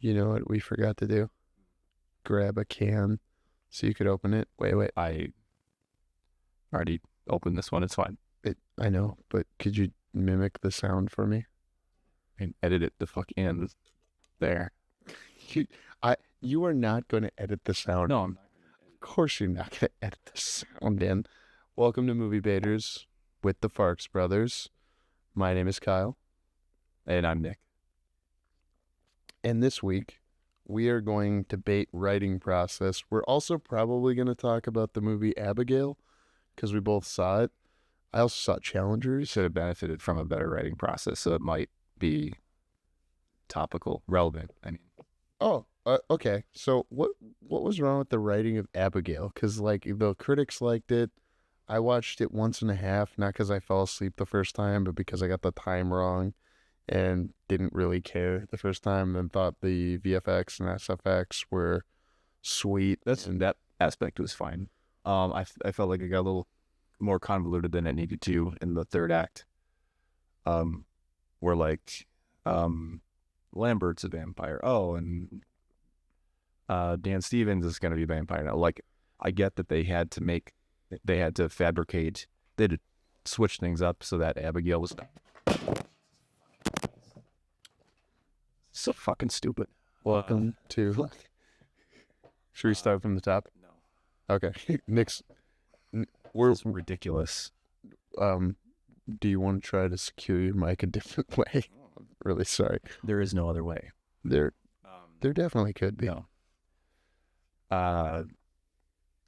You know what we forgot to do? Grab a can so you could open it. Wait. I already opened this one. It's fine. I know, but could you mimic the sound for me? And edit it the fuck in there. You are not going to edit the sound. No, I'm not. Of course you're not going to edit the sound in. Welcome to Movie Baiters with the Farx Brothers. My name is Kyle. And I'm Nick. And this week, we are going to bait writing process. We're also probably going to talk about the movie Abigail, because we both saw it. I also saw Challengers. Should have benefited from a better writing process, so it might be topical, relevant. I mean, Okay. So what was wrong with the writing of Abigail? Because the critics liked it. I watched it once and a half, not because I fell asleep the first time, but because I got the time wrong and didn't really care the first time, and thought the VFX and SFX were sweet. that aspect was fine. I felt like it got a little more convoluted than it needed to in the third act. Where Lambert's a vampire. Oh, and Dan Stevens is going to be a vampire now. I get that they had to fabricate, they had to switch things up so that Abigail was so fucking stupid. Welcome to. Should we start from the top? No. Okay. Nick's. It's ridiculous. Do you want to try to secure your mic a different way? I'm really sorry. There is no other way. There definitely could be. No.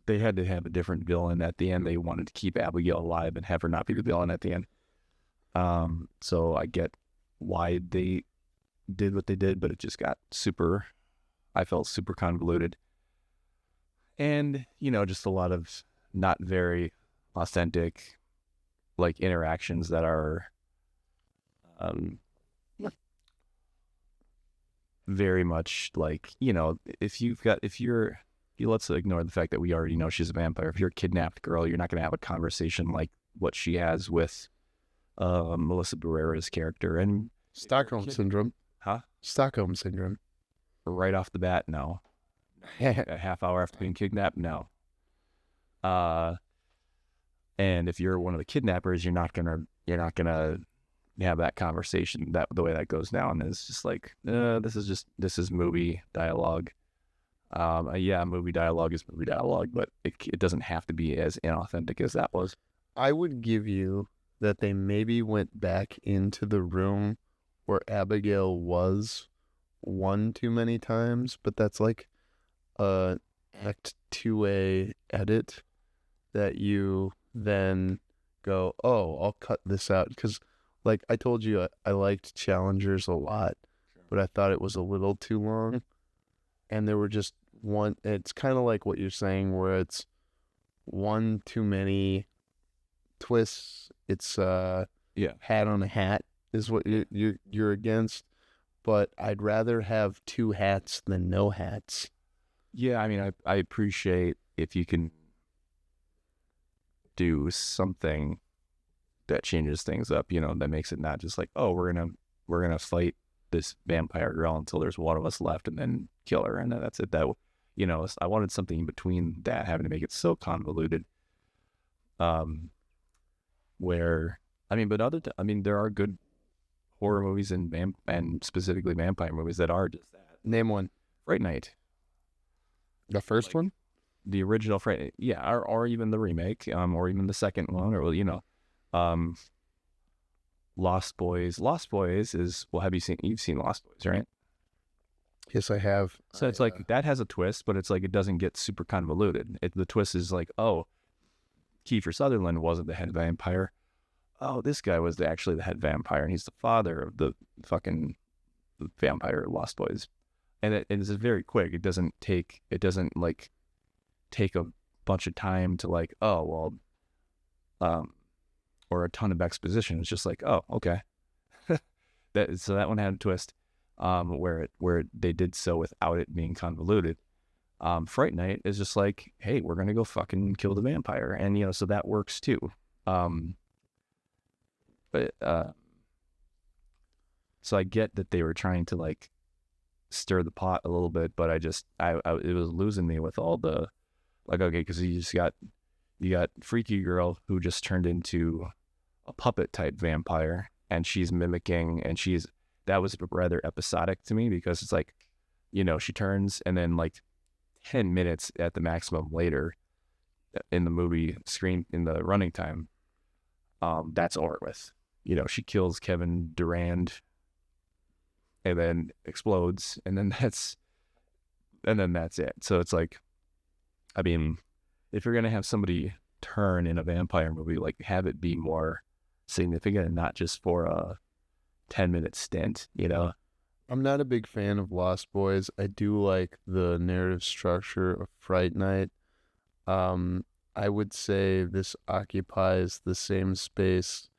They had to have a different villain at the end. They wanted to keep Abigail alive and have her not be the villain at the end. So I get why they did what they did, but it just got I felt super convoluted. And, just a lot of not very authentic, interactions that are very much let's ignore the fact that we already know she's a vampire. If you're a kidnapped girl, you're not going to have a conversation like what she has with Melissa Barrera's character. And Stockholm Syndrome. Huh? Stockholm Syndrome. Right off the bat, no. A half hour after being kidnapped, no. And if you're one of the kidnappers, you're not gonna have that conversation the way that goes down. It's just this is movie dialogue. Movie dialogue is movie dialogue, but it doesn't have to be as inauthentic as that was. I would give you that they maybe went back into the room where Abigail was one too many times, but that's a Act 2A edit that you then go, oh, I'll cut this out. Because, I told you, I liked Challengers a lot, but I thought it was a little too long. And there were just it's kind of like what you're saying, where it's one too many twists. It's hat on a hat is what you're against. But I'd rather have two hats than no hats. Yeah, I mean, I appreciate if you can do something that changes things up, that makes it not just we're gonna fight this vampire girl until there's one of us left and then kill her and then that's it. That I wanted something in between that, having to make it so convoluted. There are good horror movies and specifically vampire movies that are just that. Name one. Fright Night. The first one? The original Fright, yeah, or even the remake, or even the second one, or Lost Boys. Lost Boys is, well, you've seen Lost Boys, right? Yes, I have. So it's that has a twist, but it's it doesn't get super convoluted. The twist is Kiefer Sutherland wasn't the head vampire. Oh, this guy was actually the head vampire, and he's the father of the fucking vampire Lost Boys. And it's very quick. It doesn't take a bunch of time to or a ton of exposition. It's just oh, okay. So that one had a twist, where they did so without it being convoluted. Fright Night is just hey, we're gonna go fucking kill the vampire, and so that works too. So I get that they were trying to stir the pot a little bit, but I it was losing me with all the, like, okay, because you got Freaky Girl who just turned into a puppet type vampire, and she's mimicking, and that was rather episodic to me, because it's like, she turns, and then like 10 minutes at the maximum later in the movie screen, in the running time, that's over with. She kills Kevin Durand and then explodes, and then that's it. So it's like, I mean, if you're gonna have somebody turn in a vampire movie, like, have it be more significant and not just for a 10-minute stint, I'm not a big fan of Lost Boys. I do like the narrative structure of Fright Night. I would say this occupies the same space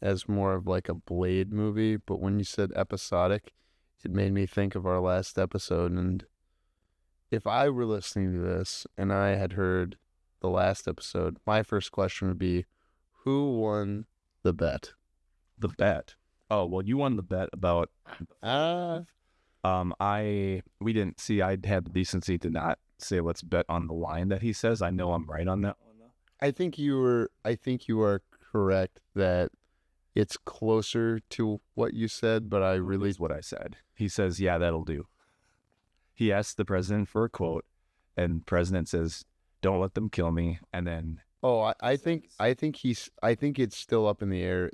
as more of like a Blade movie, but when you said episodic, it made me think of our last episode. And if I were listening to this and I had heard the last episode, my first question would be, who won the bet? The bet. Oh, well, you won the bet about. We didn't see. I had the decency to not say let's bet on the line that he says. I know I'm right on that one, though. I think you are correct that it's closer to what you said, but I really... What I said. He says, yeah, that'll do. He asks the president for a quote, and the president says, don't let them kill me, and then... Oh, I think it's still up in the air.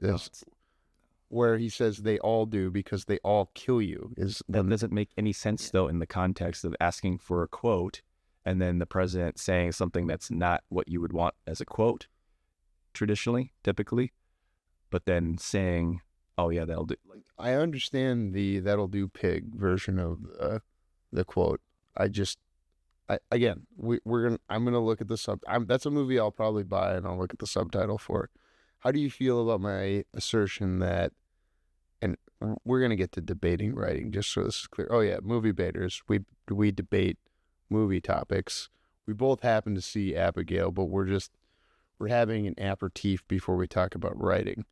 Where he says they all do because they all kill you. That doesn't make any sense, though, in the context of asking for a quote, and then the president saying something that's not what you would want as a quote, typically. But then saying, "Oh yeah, that'll do." Like, I understand the "that'll do" pig version of the quote. I'm gonna look at the that's a movie I'll probably buy, and I'll look at the subtitle for it. How do you feel about my assertion that, and we're gonna get to debating writing, just so this is clear. Oh yeah, movie baiters. We debate movie topics. We both happen to see Abigail, but we're having an aperitif before we talk about writing.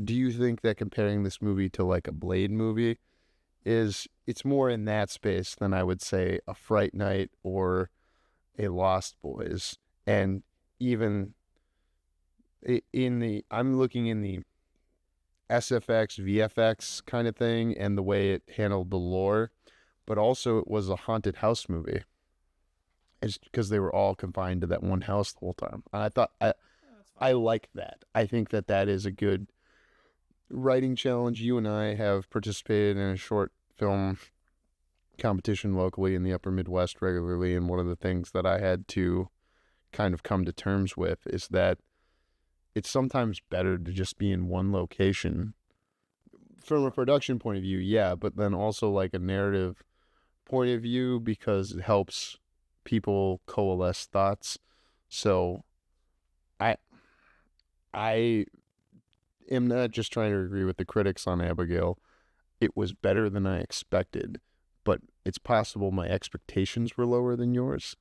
Do you think that comparing this movie to like a Blade movie it's more in that space than I would say a Fright Night or a Lost Boys? And even I'm looking in the SFX, VFX kind of thing and the way it handled the lore, but also it was a haunted house movie. It's because they were all confined to that one house the whole time. And I thought I like that. I think that is a good writing challenge. You and I have participated in a short film competition locally in the upper Midwest regularly, and one of the things that I had to kind of come to terms with is that it's sometimes better to just be in one location from a production point of view, yeah, but then also like a narrative point of view, because it helps people coalesce thoughts. So I am not just trying to agree with the critics on Abigail. It was better than I expected, but it's possible my expectations were lower than yours.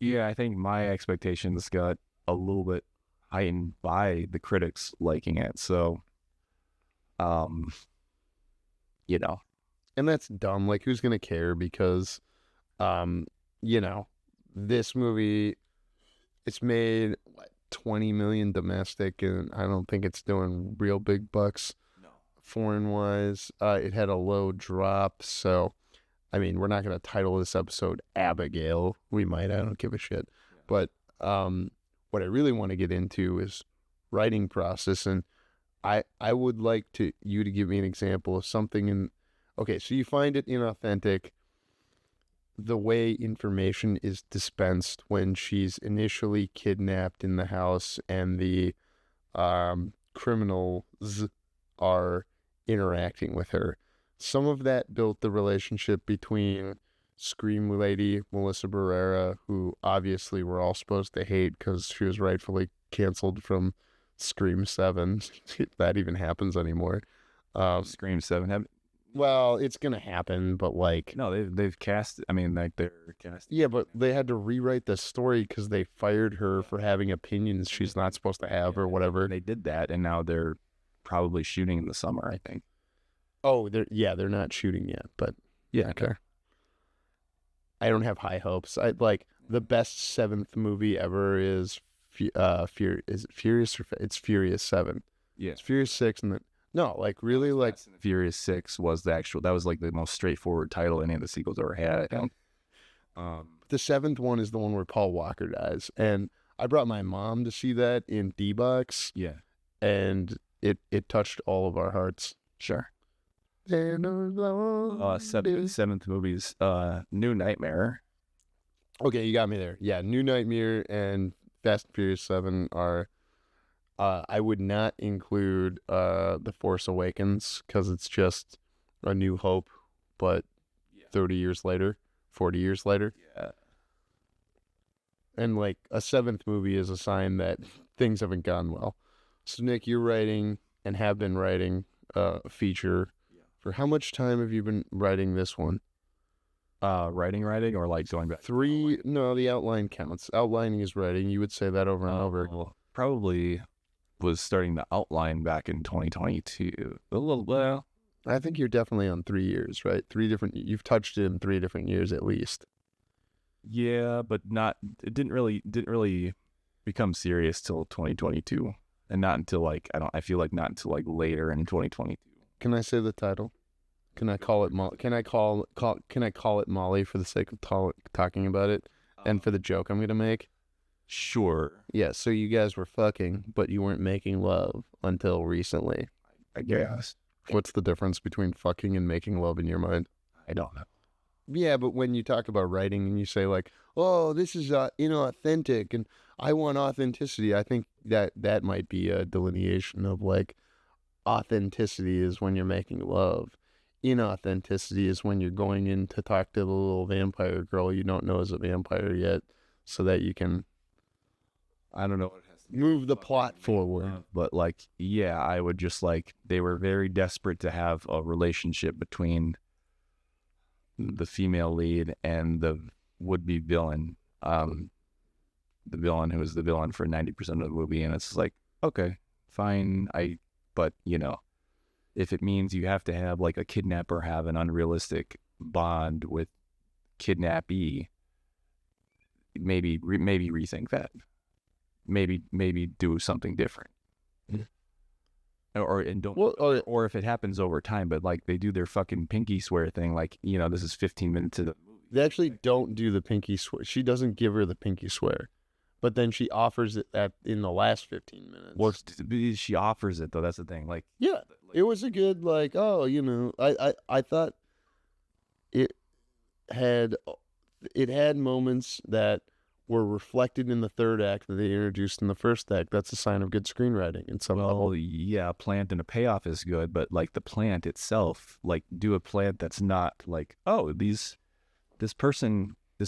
Yeah, I think my expectations got a little bit heightened by the critics liking it. So, And that's dumb. Like, who's going to care? Because, this movie, it's made 20 million domestic, and I don't think it's doing real big bucks foreign wise. It had a low drop, so I mean, we're not going to title this episode Abigail. We might, I don't give a shit. Yeah. But what I really want to get into is writing process, and I would like you to give me an example of something okay, so you find it inauthentic the way information is dispensed when she's initially kidnapped in the house and the criminals are interacting with her. Some of that built the relationship between Scream Lady Melissa Barrera, who obviously we're all supposed to hate because she was rightfully canceled from Scream 7, if that even happens anymore. Scream 7 well, it's gonna happen, but like, no, they've cast. I mean, like, they're cast. Yeah, but they had to rewrite the story because they fired her for having opinions she's not supposed to have, or whatever. They did that, and now they're probably shooting in the summer, I think. Oh, they're not shooting yet, but yeah, okay. I don't have high hopes. I like the best seventh movie ever is is it Furious or it's Furious 7. Yeah. It's Furious 6 and then no, like really like Fast and the Furious 6 was that was like the most straightforward title any of the sequels ever had, I think. the seventh one is the one where Paul Walker dies. And I brought my mom to see that in D-Box Yeah. and it touched all of our hearts. Sure. Okay, Seventh movie's New Nightmare. you got me there. Yeah, New Nightmare and Fast and Furious 7 are I would not include The Force Awakens because it's just A New Hope, but 30 years later, 40 years later. Yeah. And like a seventh movie is a sign that things haven't gone well. So Nick, you're writing and have been writing a feature. For how much time have you been writing this one? Writing, or like going back? No, the outline counts. Outlining is writing. You would say that over and over. Well, probably was starting to outline back in 2022. A little, well, I think you're definitely on 3 years, right? You've touched it in 3 different years at least. yeah, but not. It didn't really become serious till 2022, and not until like I feel like not until like later in 2022. Can I say the title? Can I call it Can I call it Molly for the sake of talking about it and for the joke I'm gonna make? Sure. Yeah. So you guys were fucking, but you weren't making love until recently. I guess. What's the difference between fucking and making love in your mind? I don't know. Yeah, but when you talk about writing and you say like, "Oh, this is inauthentic," and I want authenticity, I think that might be a delineation of like authenticity is when you're making love. Inauthenticity is when you're going in to talk to the little vampire girl you don't know is a vampire yet, so that you can I don't know what it has to do move the plot forward. but like, yeah, I would just like they were very desperate to have a relationship between the female lead and the would-be villain, the villain who was the villain for 90% of the movie, and it's like, okay, fine, but if it means you have to have like a kidnapper have an unrealistic bond with kidnappee, maybe rethink that. Maybe do something different. Or if it happens over time, but like they do their fucking pinky swear thing, like this is 15 minutes of the movie. They actually don't do the pinky swear. She doesn't give her the pinky swear, but then she offers it in the last 15 minutes. Well, she offers it though. That's the thing. Like, yeah, it was a good like. Oh, I thought it had moments that were reflected in the third act that they introduced in the first act. That's a sign of good screenwriting in some level. Yeah, a plant and a payoff is good, but like the plant itself, like do a plant that's not like, oh, this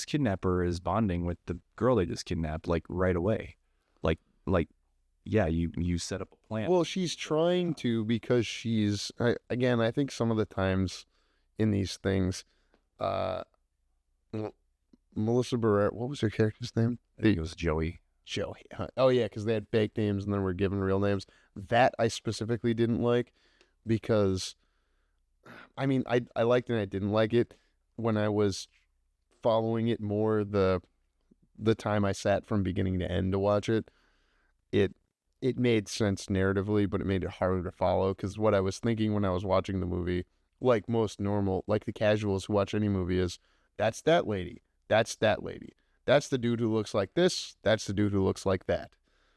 kidnapper is bonding with the girl they just kidnapped, like right away. Like yeah, you set up a plant. Well, she's trying to because I think some of the times in these things, Melissa Barrera, what was her character's name? I think it was Joey. Joey. Oh, yeah, because they had fake names and then were given real names. That I specifically didn't like because, I mean, I liked it and I didn't like it when I was following it more the time I sat from beginning to end to watch it. It made sense narratively, but it made it harder to follow because what I was thinking when I was watching the movie, like most normal, like the casuals who watch any movie is, that's that lady. That's that lady. That's the dude who looks like this. That's the dude who looks like that.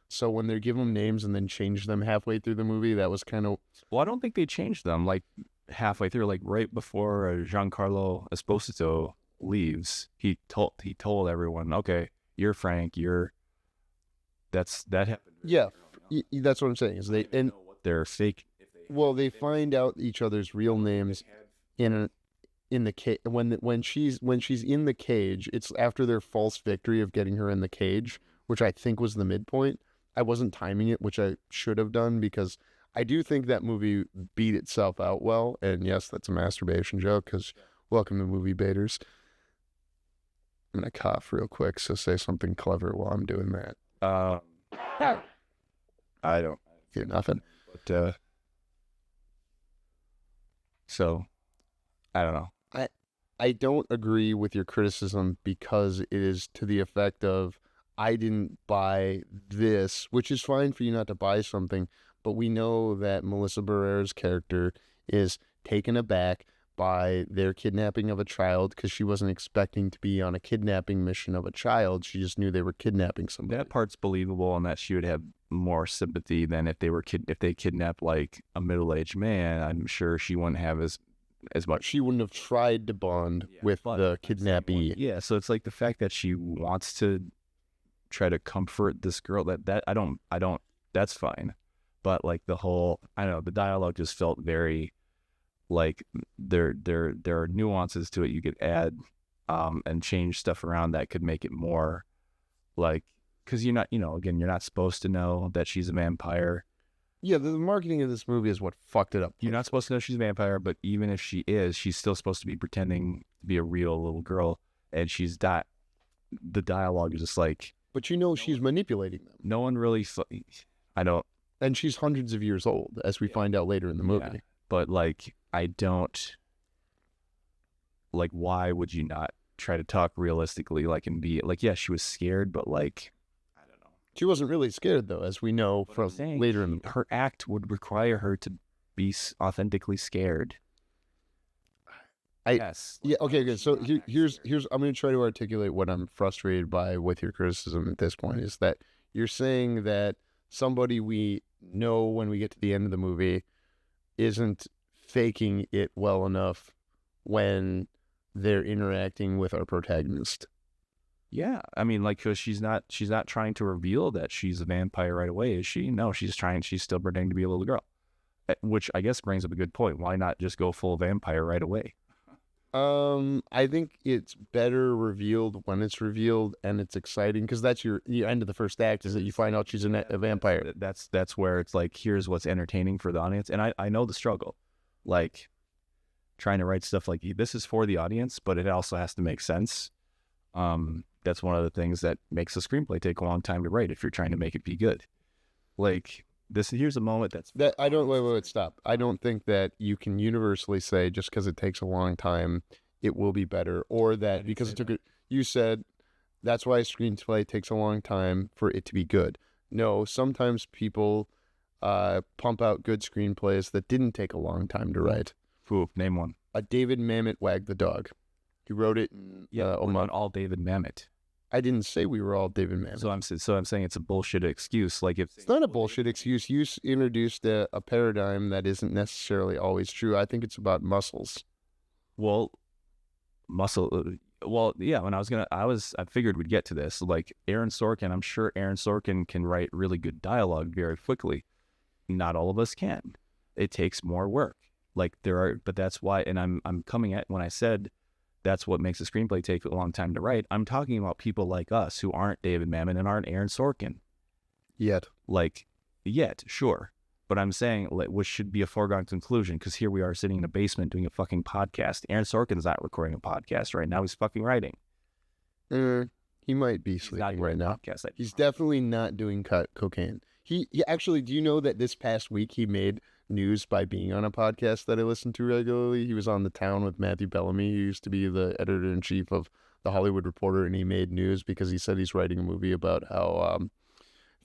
So when they give them names and then change them halfway through the movie, that was kind of... Well, I don't think they changed them like halfway through, like right before Giancarlo Esposito leaves. He told everyone, okay, you're Frank. That happened. Yeah, that's what I'm saying. Is they and they're fake. Well, they find out each other's real names in the cage when she's in the cage. It's after their false victory of getting her in the cage, which I think was the midpoint. I wasn't timing it, which I should have done because I do think that movie beat itself out well. And yes, that's a masturbation joke because welcome to Movie Baiters. I'm gonna cough real quick, so say something clever while I'm doing that. I don't hear nothing. But so I don't know. I don't agree with your criticism because it is to the effect of I didn't buy this, which is fine for you not to buy something, but we know that Melissa Barrera's character is taken aback by their kidnapping of a child because she wasn't expecting to be on a kidnapping mission of a child. She just knew they were kidnapping somebody. That part's believable, and that she would have more sympathy than if they kidnapped like a middle-aged man. I'm sure she wouldn't have as much. She wouldn't have tried to bond with the kidnappee. Yeah, so it's like the fact that she wants to try to comfort this girl, that I don't that's fine. But like the whole, I don't know, the dialogue just felt very like there are nuances to it you could add and change stuff around that could make it more like, because you're not, again, you're not supposed to know that she's a vampire. Yeah, the marketing of this movie is what fucked it up. You're not supposed to know she's a vampire, but even if she is, she's still supposed to be pretending to be a real little girl, and she's not. The dialogue is just like, but she's manipulating them. No one really, I don't. And she's hundreds of years old, as we find out later in the movie. Yeah, but like, I don't, like, why would you not try to talk realistically, like, and be like, yeah, she was scared, but like, I don't know. She wasn't really scared, though, as we know from later in the her act would require her to be authentically scared. Yes. Yeah. Okay. Good. So here's. I'm going to try to articulate what I'm frustrated by with your criticism at this point. Is that you're saying that somebody we know when we get to the end of the movie isn't faking it well enough when they're interacting with our protagonist. Yeah, I mean, like, because she's not trying to reveal that she's a vampire right away, is she? No, she's still pretending to be a little girl, which I guess brings up a good point. Why not just go full vampire right away? I think it's better revealed when it's revealed, and it's exciting because that's your end of the first act is that you find out she's a vampire. That's where it's like, here's what's entertaining for the audience, and I know the struggle, like trying to write stuff like this is for the audience, but it also has to make sense. That's one of the things that makes a screenplay take a long time to write if you're trying to make it be good. Like here's a moment that I don't wait, stop. I don't think that you can universally say just because it takes a long time it will be better, or that because it took it. You said that's why a screenplay takes a long time for it to be good. No, sometimes people pump out good screenplays that didn't take a long time to write. Ooh, name one. David Mamet Wag the Dog. He wrote it. All David Mamet. I didn't say we were all David Mamet. So I'm saying it's a bullshit excuse. Like if it's not a bullshit excuse. You introduced a paradigm that isn't necessarily always true. I think it's about muscles. Well, yeah. When I figured we'd get to this. Like Aaron Sorkin, I'm sure Aaron Sorkin can write really good dialogue very quickly. Not all of us can. It takes more work. Like but that's why. And I'm coming at when I said that's what makes a screenplay take a long time to write. I'm talking about people like us who aren't David Mamet and aren't Aaron Sorkin. Yet, sure. But I'm saying, which should be a foregone conclusion, because here we are sitting in a basement doing a fucking podcast. Aaron Sorkin's not recording a podcast right now. He's fucking writing. He might be sleeping right now. He's definitely not doing cocaine. He actually, do you know that this past week he made news by being on a podcast that I listen to regularly? He was on The Town with Matthew Bellamy, who used to be the editor-in-chief of The Hollywood Reporter, and he made news because he said he's writing a movie about how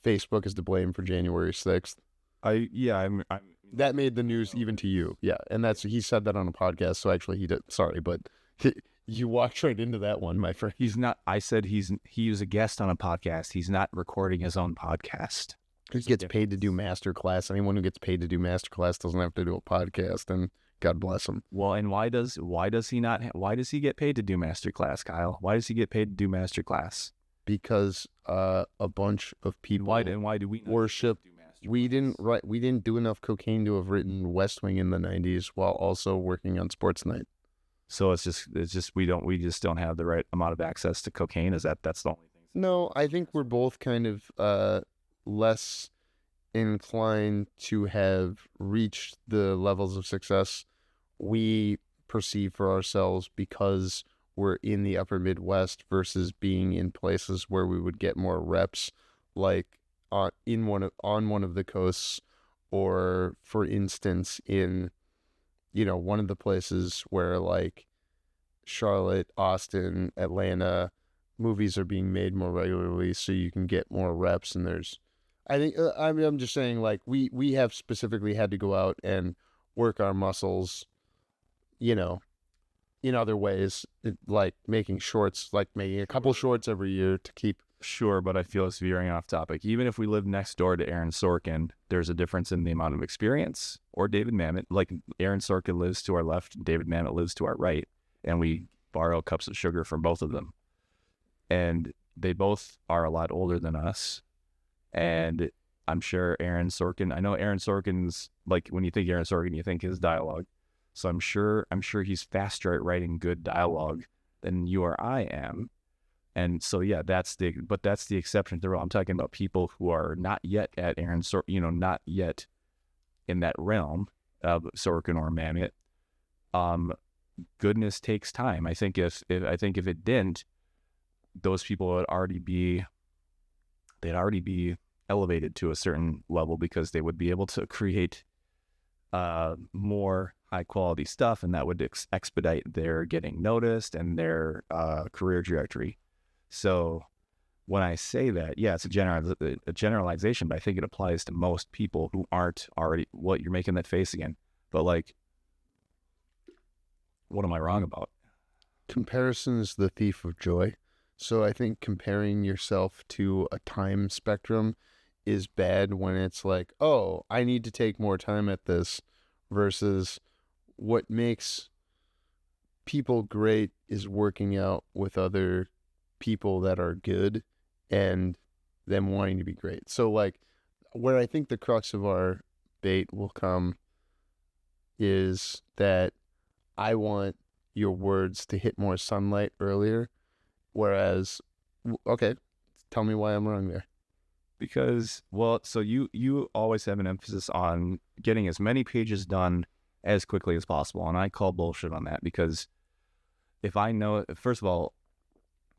Facebook is to blame for January 6th. That made the news even to you. Yeah, and he said that on a podcast, so actually he did. Sorry, but you walked right into that one, my friend. He's not. I said he was a guest on a podcast. He's not recording his own podcast. He gets paid to do masterclass. Anyone who gets paid to do masterclass doesn't have to do a podcast, and God bless him. Well, and why does he get paid to do masterclass, Kyle? Why does he get paid to do masterclass? Because a bunch of people. Why do we worship? We didn't do enough cocaine to have written West Wing in the 90s while also working on Sports Night. So it's just we just don't have the right amount of access to cocaine. That's the only thing? No, I think we're both kind of less inclined to have reached the levels of success we perceive for ourselves because we're in the upper Midwest versus being in places where we would get more reps, like on one of the coasts, or for instance in one of the places where like Charlotte, Austin, Atlanta, movies are being made more regularly, so you can get more reps. And I'm just saying, like, we have specifically had to go out and work our muscles, you know, in other ways, like making shorts, like making a couple shorts every year to keep. Sure, but I feel it's veering off topic. Even if we live next door to Aaron Sorkin, there's a difference in the amount of experience. Or David Mamet, like Aaron Sorkin lives to our left, David Mamet lives to our right, and we borrow cups of sugar from both of them. And they both are a lot older than us. And I'm sure Aaron Sorkin, I know Aaron Sorkin's, like, when you think Aaron Sorkin, you think his dialogue. So I'm sure he's faster at writing good dialogue than you or I am. And so, yeah, that's the exception to the rule. I'm talking about people who are not yet at Aaron Sorkin, not yet in that realm of Sorkin or Mamet. Goodness takes time. I think if it didn't, those people would already be elevated to a certain level, because they would be able to create more high quality stuff, and that would expedite their getting noticed and their career trajectory. So when I say that, yeah, it's a generalization, but I think it applies to most people who aren't already. What, you're making that face again? But like, what am I wrong about? Comparison is the thief of joy. So I think comparing yourself to a time spectrum is bad when it's like, oh, I need to take more time at this, versus what makes people great is working out with other people that are good and them wanting to be great. So like, where I think the crux of our bait will come is that I want your words to hit more sunlight earlier, whereas, okay, tell me why I'm wrong there. Because, well, so you always have an emphasis on getting as many pages done as quickly as possible, and I call bullshit on that, because if I know, first of all,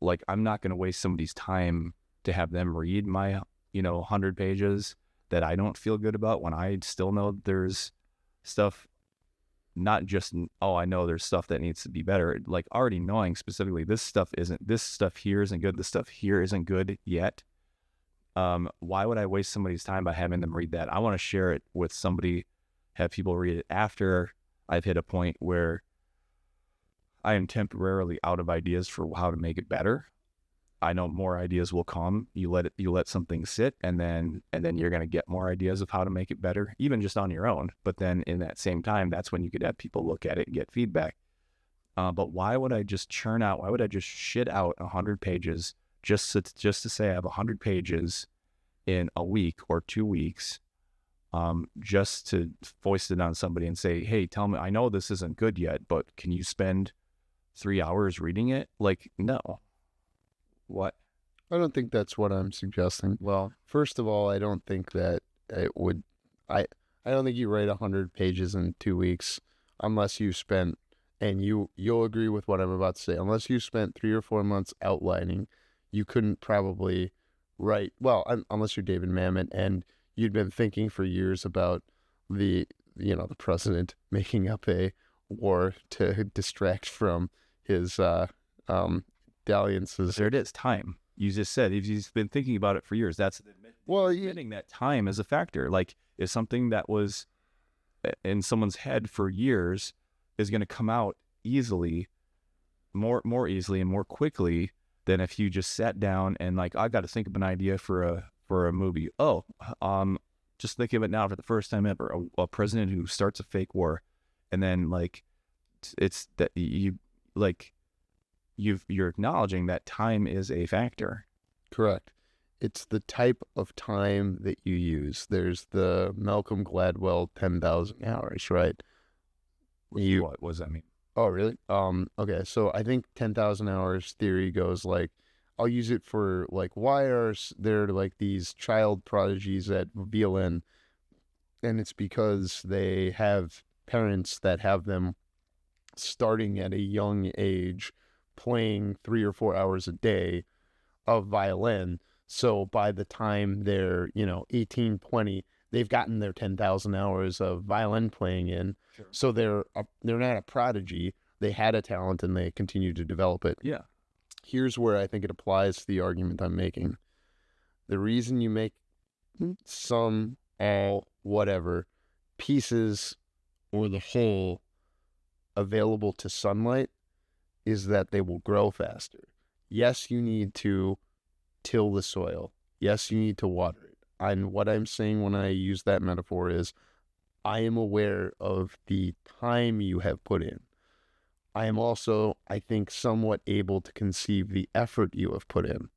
like, I'm not going to waste somebody's time to have them read my, 100 pages that I don't feel good about, when I still know there's stuff, not just, I know there's stuff that needs to be better, like already knowing specifically this stuff here isn't good, this stuff here isn't good yet. Why would I waste somebody's time by having them read that? I want to share it with somebody, have people read it after I've hit a point where I am temporarily out of ideas for how to make it better. I know more ideas will come. You let something sit, and then you're going to get more ideas of how to make it better, even just on your own. But then in that same time, that's when you could have people look at it and get feedback. But why would I just shit out 100 pages just to say I have 100 pages in a week or 2 weeks, just to foist it on somebody and say, hey, tell me, I know this isn't good yet, but can you spend 3 hours reading it? Like, no. What? I don't think that's what I'm suggesting. Well, first of all, I don't think that it would. I don't think you write 100 pages in 2 weeks unless you spent, and you'll agree with what I'm about to say, unless you spent 3 or 4 months outlining. You couldn't probably write, well, unless you're David Mamet and you'd been thinking for years about the president making up a war to distract from his dalliances. There it is, time. You just said if he's been thinking about it for years, that's admitting that time is a factor. Like, if something that was in someone's head for years is going to come out easily, more easily and more quickly than if you just sat down and like, I got to think of an idea for a movie. Just think of it now for the first time ever, a president who starts a fake war, and then like, it's that you're acknowledging that time is a factor. Correct. It's the type of time that you use. There's the Malcolm Gladwell 10,000 hours, right? What does that mean? Oh, really? Okay, so I think 10,000 hours theory goes like, I'll use it for like, why are there like these child prodigies at VLN? And it's because they have parents that have them starting at a young age playing 3 or 4 hours a day of violin. So by the time they're, 18, 20, they've gotten their 10,000 hours of violin playing in. Sure. So they're not a prodigy. they had a talent and they continue to develop it. Yeah. Here's where I think it applies to the argument I'm making. The reason you make some, all, whatever, pieces or the whole available to sunlight is that they will grow faster. Yes, you need to till the soil. Yes, you need to water it. And what I'm saying when I use that metaphor is I am aware of the time you have put in. I am also, I think, somewhat able to conceive the effort you have put in.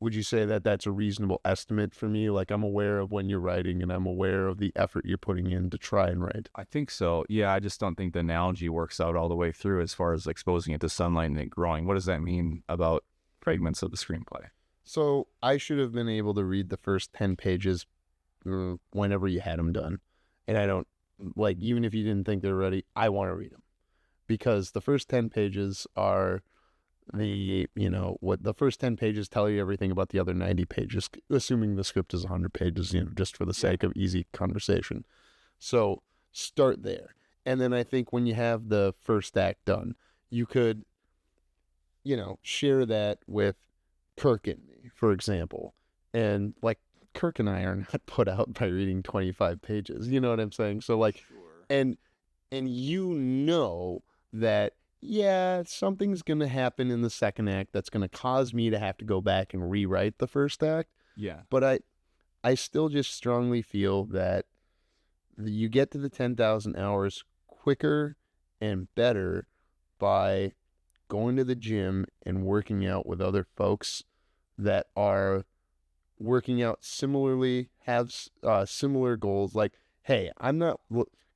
Would you say that that's a reasonable estimate for me? Like, I'm aware of when you're writing and I'm aware of the effort you're putting in to try and write. I think so. Yeah, I just don't think the analogy works out all the way through as far as exposing it to sunlight and it growing. What does that mean about fragments of the screenplay? So I should have been able to read the first 10 pages whenever you had them done. And I don't, like, even if you didn't think they're ready, I want to read them. Because the first 10 pages are what the first 10 pages tell you everything about the other 90 pages, assuming the script is 100 pages, just for the sake of easy conversation. So start there. And then I think when you have the first act done, you could, share that with Kirk and me, for example. And like Kirk and I are not put out by reading 25 pages. You know what I'm saying? So like, Sure. and that, yeah, something's going to happen in the second act that's going to cause me to have to go back and rewrite the first act. Yeah. But I still just strongly feel that you get to the 10,000 hours quicker and better by going to the gym and working out with other folks that are working out similarly, have similar goals. Like, hey, I'm not,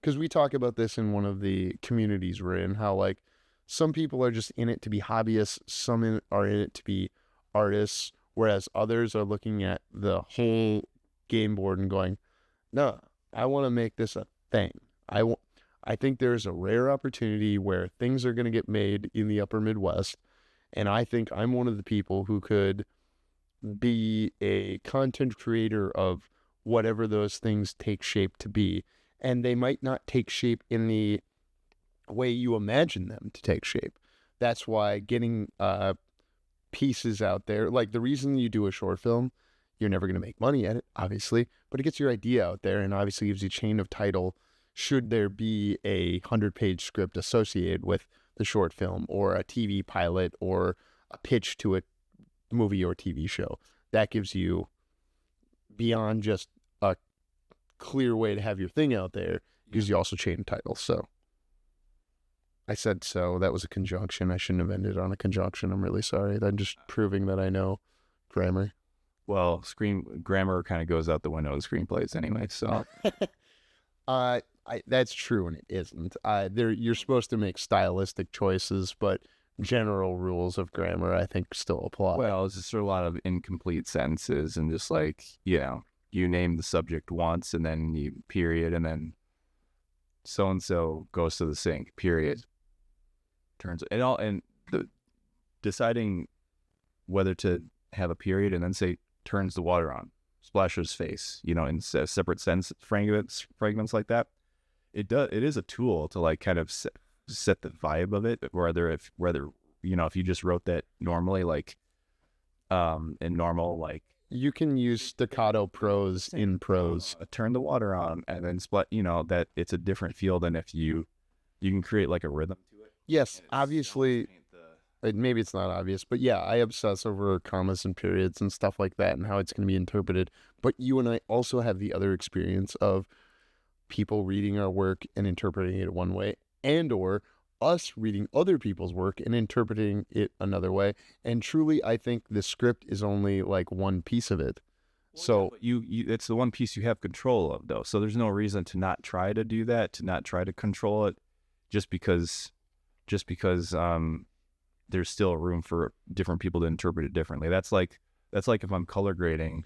because we talk about this in one of the communities we're in, how like some people are just in it to be hobbyists, some are in it to be artists, whereas others are looking at the whole game board and going, no, I want to make this a thing. I think there's a rare opportunity where things are going to get made in the upper Midwest, and I think I'm one of the people who could be a content creator of whatever those things take shape to be. And they might not take shape in the way you imagine them to take shape. That's why getting pieces out there, like the reason you do a short film, you're never going to make money at it, obviously, but it gets your idea out there and obviously gives you a chain of title should there be a 100-page script associated with the short film or a TV pilot or a pitch to a movie or TV show. That gives you, beyond just a clear way to have your thing out there, gives you also chain of title. So I said so. That was a conjunction. I shouldn't have ended on a conjunction. I'm really sorry. I'm just proving that I know grammar. Well, grammar kind of goes out the window of screenplays anyway, so. That's true, and it isn't. You're supposed to make stylistic choices, but general rules of grammar, I think, still apply. Well, it's just a lot of incomplete sentences and just like, you name the subject once and then you period, and then so-and-so goes to the sink, period. Deciding whether to have a period and then say turns the water on, splashes face, in separate sense fragments like that. It is a tool to like kind of set the vibe of it. Whether if you just wrote that normally, like in normal, like you can use staccato prose in prose. Turn the water on and then split. That it's a different feel than if you can create like a rhythm to it. Yes, obviously. Maybe it's not obvious, but yeah, I obsess over commas and periods and stuff like that and how it's going to be interpreted. But you and I also have the other experience of people reading our work and interpreting it one way, and or us reading other people's work and interpreting it another way. And truly, I think the script is only like one piece of it. So it's the one piece you have control of, though. So there's no reason to not try to do that, to not try to control it, just because there's still room for different people to interpret it differently. That's like if I'm color grading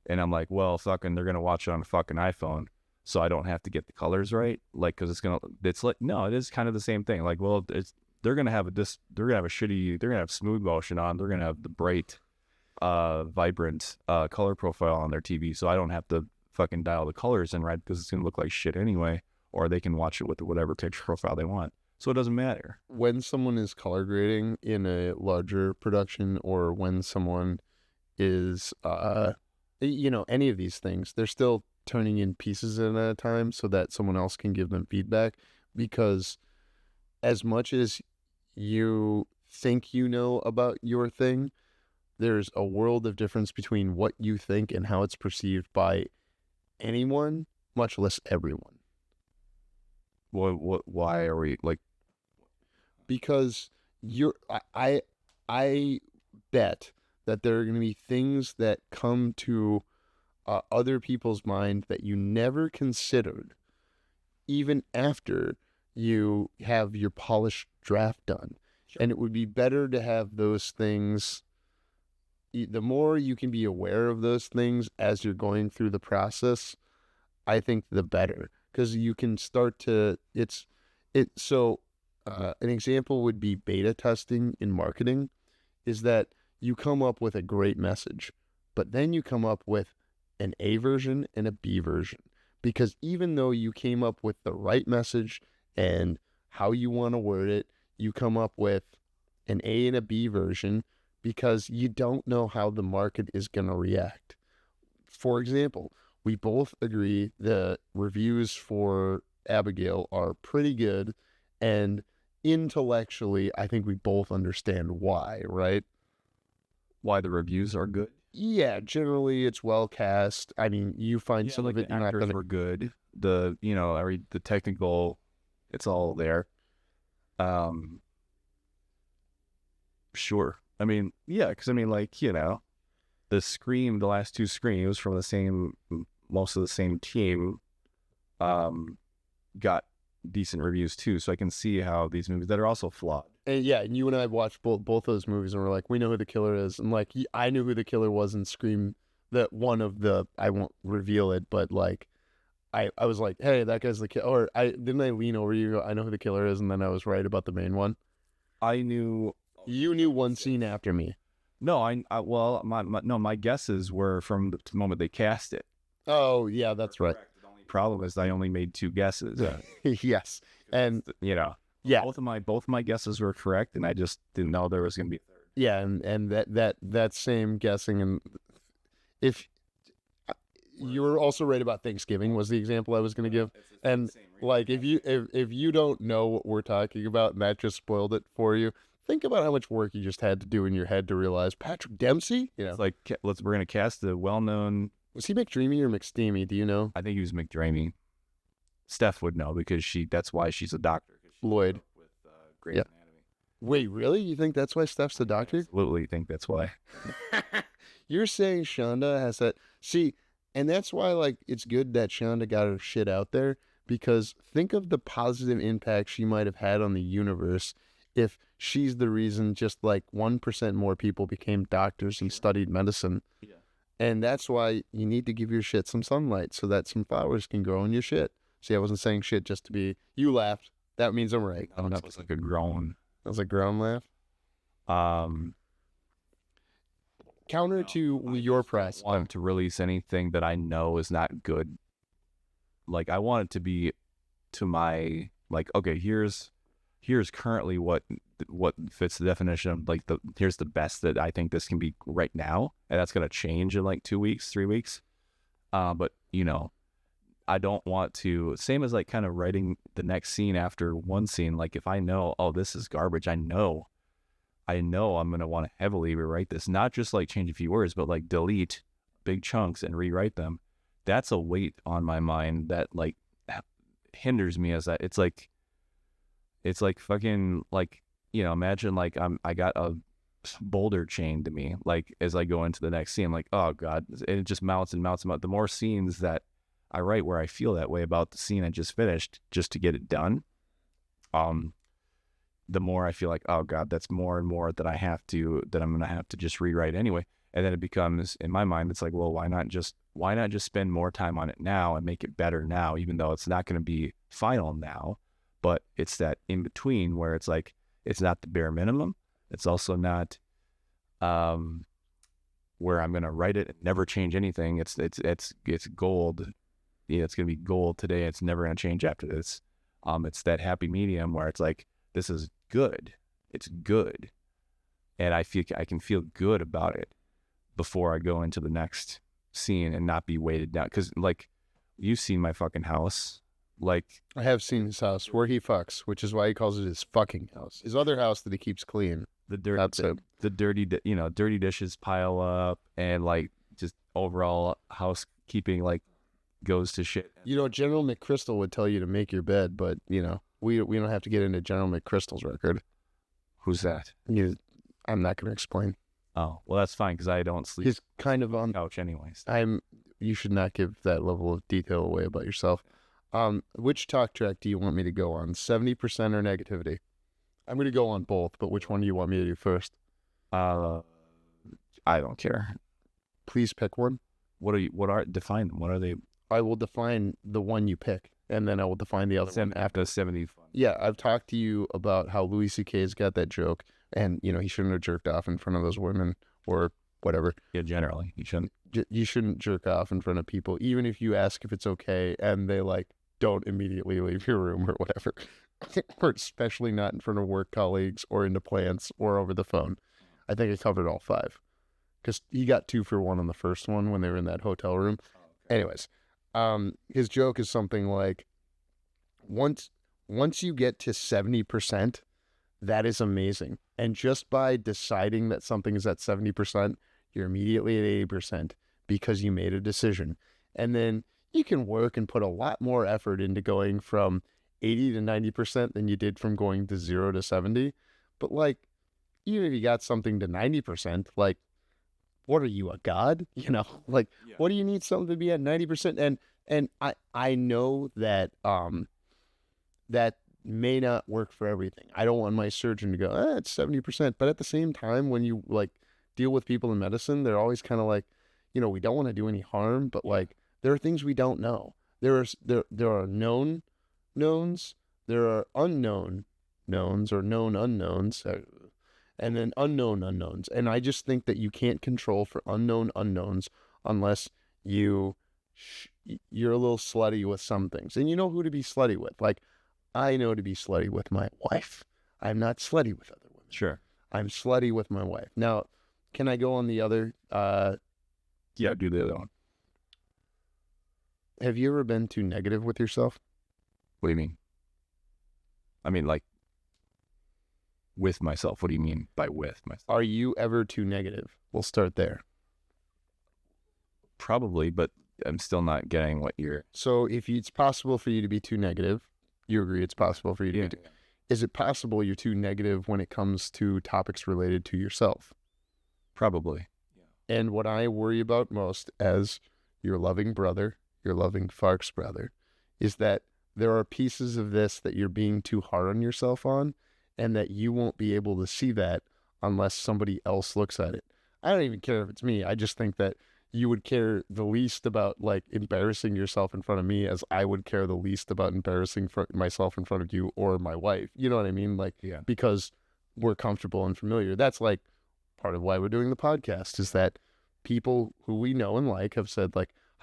and I'm like, well, fucking, they're going to watch it on a fucking iPhone, so I don't have to get the colors right. Like, cause it's like, no, it is kind of the same thing. Like, well, they're going to have smooth motion on. They're going to have the bright, vibrant, color profile on their TV. So I don't have to fucking dial the colors in right, because it's going to look like shit anyway, or they can watch it with whatever picture profile they want. So it doesn't matter. When someone is color grading in a larger production, or when someone is, any of these things, they're still turning in pieces at a time so that someone else can give them feedback. Because as much as you think you know about your thing, there's a world of difference between what you think and how it's perceived by anyone, much less everyone. Why are we like? Because I bet that there are going to be things that come to other people's mind that you never considered, even after you have your polished draft done. Sure. And it would be better to have those things. The more you can be aware of those things as you're going through the process, I think the better, because you can start to, an example would be beta testing in marketing, is that you come up with a great message, but then you come up with an A version and a B version. Because even though you came up with the right message and how you want to word it, you come up with an A and a B version because you don't know how the market is going to react. For example, we both agree the reviews for Abigail are pretty good, and intellectually, I think we both understand why, right? Why the reviews are good? Yeah, generally it's well cast. I mean, you find some of it the actors were good. The the technical, it's all there. Sure. I mean, yeah, because the last two Screams from most of the same team, got decent reviews too. So I can see how these movies that are also flawed. And you and I watched both those movies, and we're like, we know who the killer is. And like, I knew who the killer was in Scream, that one of the, I won't reveal it, but like, I was like, hey, that guy's the killer. Or I lean over you, I know who the killer is, and then I was right about the main one. I knew. You knew one scene after me. No, my guesses were from the moment they cast it. Oh yeah, that's right. The only problem is I only made two guesses. Yes, and yeah, both of my guesses were correct, and I just didn't know there was going to be a third. Yeah, and that same guessing, and if you were also right about Thanksgiving was the example I was going to give, and like if you don't know what we're talking about, and that just spoiled it for you. Think about how much work you just had to do in your head to realize Patrick Dempsey. It's like we're going to cast the well-known. Was he McDreamy or McSteamy? Do you know? I think he was McDreamy. Steph would know because that's why she's a doctor. Lloyd. With Grey's Anatomy. Wait, really? You think that's why Steph's the doctor? I absolutely think that's why. You're saying Shonda has that? See, and that's why like it's good that Shonda got her shit out there, because think of the positive impact she might have had on the universe if she's the reason just like 1% more people became doctors and studied medicine. Yeah. And that's why you need to give your shit some sunlight so that some flowers can grow in your shit. See, I wasn't saying shit just to be... You laughed. That means I'm right. Oh, that was like a groan. That was a groan laugh? Counter to your press. I don't want to release anything that I know is not good. Like, I want it to be to my... Like, okay, here's currently what fits the definition of like here's the best that I think this can be right now, and that's gonna change in like 2 weeks, 3 weeks. But I don't want to, same as like kind of writing the next scene after one scene. Like if I know, oh, this is garbage, I know I'm gonna want to heavily rewrite this, not just like change a few words, but like delete big chunks and rewrite them. That's a weight on my mind that like hinders me as it's like fucking like, imagine like I got a boulder chained to me, like as I go into the next scene, like, oh God, and it just mounts and mounts and mounts. The more scenes that I write where I feel that way about the scene I just finished just to get it done, the more I feel like, oh God, that's more and more that I'm going to have to just rewrite anyway. And then it becomes, in my mind, it's like, well, why not just spend more time on it now and make it better now, even though it's not going to be final now. But it's that in between where it's like, it's not the bare minimum. It's also not where I'm going to write it and never change anything. It's gold. It's going to be gold today. It's never going to change after this. It's that happy medium where it's like, this is good. It's good. And I can feel good about it before I go into the next scene and not be weighted down. Because, like, you've seen my fucking house. Like, I have seen his house where he fucks, which is why he calls it his fucking house. His other house that he keeps clean. the dirt, That's it. the dirty, dirty dishes pile up, and like just overall housekeeping like goes to shit. General McChrystal would tell you to make your bed, but we don't have to get into General McChrystal's record. Who's that? I'm not going to explain. Oh, well, that's fine because I don't sleep. He's kind of on the couch anyways. You should not give that level of detail away about yourself. Which talk track do you want me to go on? 70% or negativity? I'm going to go on both, but which one do you want me to do first? I don't care. Please pick one. Define them? What are they? I will define the one you pick, and then I will define the other one after. The 70. Yeah, I've talked to you about how Louis C.K.'s got that joke, and he shouldn't have jerked off in front of those women or whatever. Yeah, generally, you shouldn't. You shouldn't jerk off in front of people, even if you ask if it's okay, and they don't immediately leave your room or whatever. Or especially not in front of work colleagues or into plants or over the phone. I think I covered all 5. Because he got 2 for 1 on the first one when they were in that hotel room. Anyways, his joke is something like, once you get to 70%, that is amazing. And just by deciding that something is at 70%, you're immediately at 80% because you made a decision. And then you can work and put a lot more effort into going from 80 to 90% than you did from going to 0 to 70. But even if you got something to 90%, what are you, a god? What do you need something to be at 90%? And I know that that may not work for everything. I don't want my surgeon to go, it's 70%. But at the same time, when you deal with people in medicine, they're always kind of we don't want to do any harm, but there are things we don't know. There are known knowns, there are unknown knowns or known unknowns, and then unknown unknowns. And I just think that you can't control for unknown unknowns unless you're a little slutty with some things. And you know who to be slutty with. I know to be slutty with my wife. I'm not slutty with other women. Sure. I'm slutty with my wife. Now, can I go on the other? Yeah, do the other one. Have you ever been too negative with yourself? What do you mean? I mean, with myself. What do you mean by with myself? Are you ever too negative? We'll start there. Probably, but I'm still not getting what you're... So if it's possible for you to be too negative, you agree it's possible for you to be too... Is it possible you're too negative when it comes to topics related to yourself? Probably. Yeah. And what I worry about most as your loving brother, your loving Farx brother, is that there are pieces of this that you're being too hard on yourself on, and that you won't be able to see that unless somebody else looks at it. I don't even care if it's me. I just think that you would care the least about embarrassing yourself in front of me as I would care the least about embarrassing myself in front of you or my wife. You know what I mean? Because we're comfortable and familiar. That's part of why we're doing the podcast, is that people who we know and have said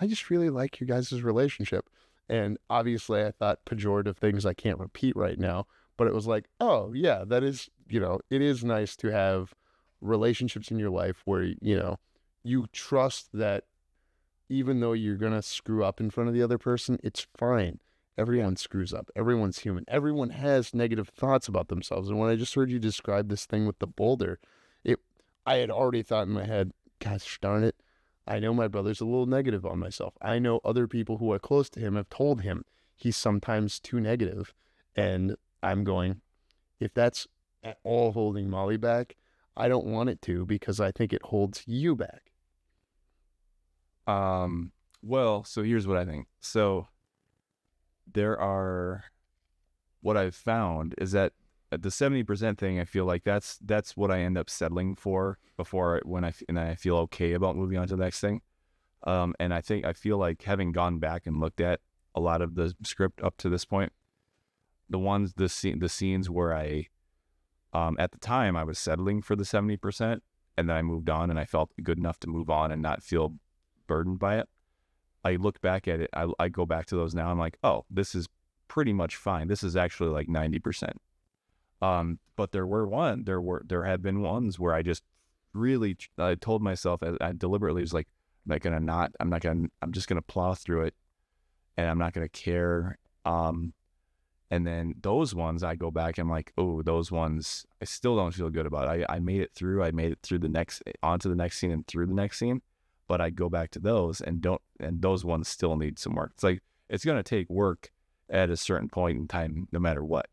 I just really like your guys' relationship. And obviously I thought pejorative things I can't repeat right now, but it was oh yeah, that is, it is nice to have relationships in your life where, you trust that even though you're going to screw up in front of the other person, it's fine. Everyone screws up. Everyone's human. Everyone has negative thoughts about themselves. And when I just heard you describe this thing with the boulder, I had already thought in my head, gosh darn it, I know my brother's a little negative on myself. I know other people who are close to him have told him he's sometimes too negative. And I'm going, if that's at all holding Molly back, I don't want it to, because I think it holds you back. Well, so here's what I think. So what I've found is that the 70% thing, I feel like that's what I end up settling for when I feel okay about moving on to the next thing. And I feel like having gone back and looked at a lot of the script up to this point, the scenes where I, at the time I was settling for the 70%, and then I moved on and I felt good enough to move on and not feel burdened by it. I look back at it, I go back to those now. I'm like, oh, this is pretty much fine. This is actually like 90%. But there have been ones where I just really told myself, I deliberately was like, I'm just gonna plow through it, and I'm not gonna care. And then those ones I go back and I'm like, oh, those ones I still don't feel good about. I made it through onto the next scene and through the next scene, but I go back to those and those ones still need some work. It's like, it's going to take work at a certain point in time, no matter what.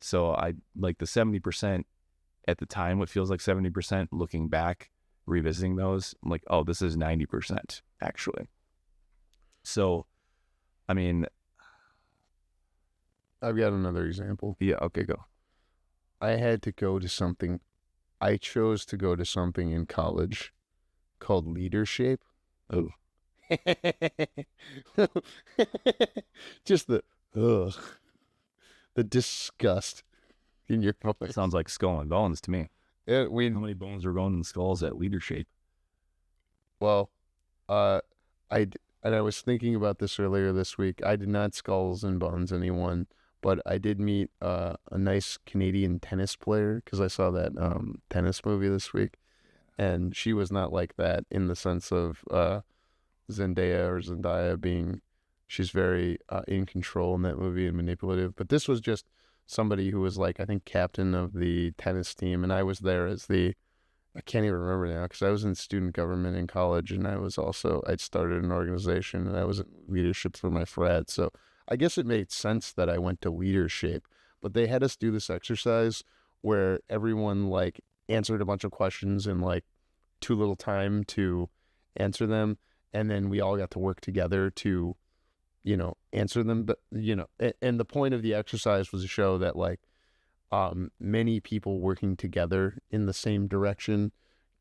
So I like the 70% at the time, what feels like 70%, looking back, revisiting those, I'm like, oh, this is 90% actually. So, I mean, I've got another example. yeah, okay, go. I chose to go to something in college called leadership. Oh. Just the disgust in your voice. Sounds like skull and bones to me. How How many bones are going in skulls at leadership? Well, I was thinking about this earlier this week. I did not skulls and bones anyone, but I did meet a nice Canadian tennis player because I saw that tennis movie this week, and she was not like that in the sense of Zendaya being, she's very in control in that movie and manipulative. But this was just somebody who was like, I think, captain of the tennis team, and I was there as I can't even remember now because I was in student government in college, and I'd started an organization, and I was in leadership for my frat. So I guess it made sense that I went to leadership, but they had us do this exercise where everyone like answered a bunch of questions in like too little time to answer them. And then we all got to work together to, answer them. But, and the point of the exercise was to show that like many people working together in the same direction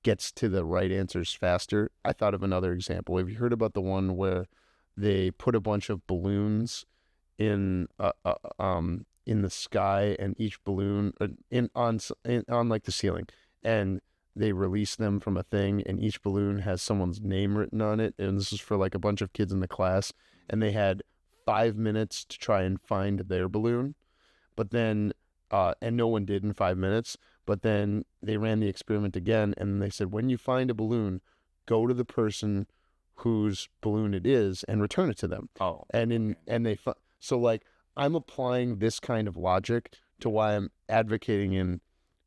gets to the right answers faster. I thought of another example. Have you heard about the one where they put a bunch of balloons in the sky, and each balloon on like the ceiling, and they release them from a thing, and each balloon has someone's name written on it, and this is for like a bunch of kids in the class, and they had 5 minutes to try and find their balloon, but then and no one did in 5 minutes, but then they ran the experiment again, and they said, when you find a balloon, go to the person whose balloon it is and return it to them. Oh, So like, I'm applying this kind of logic to why I'm advocating in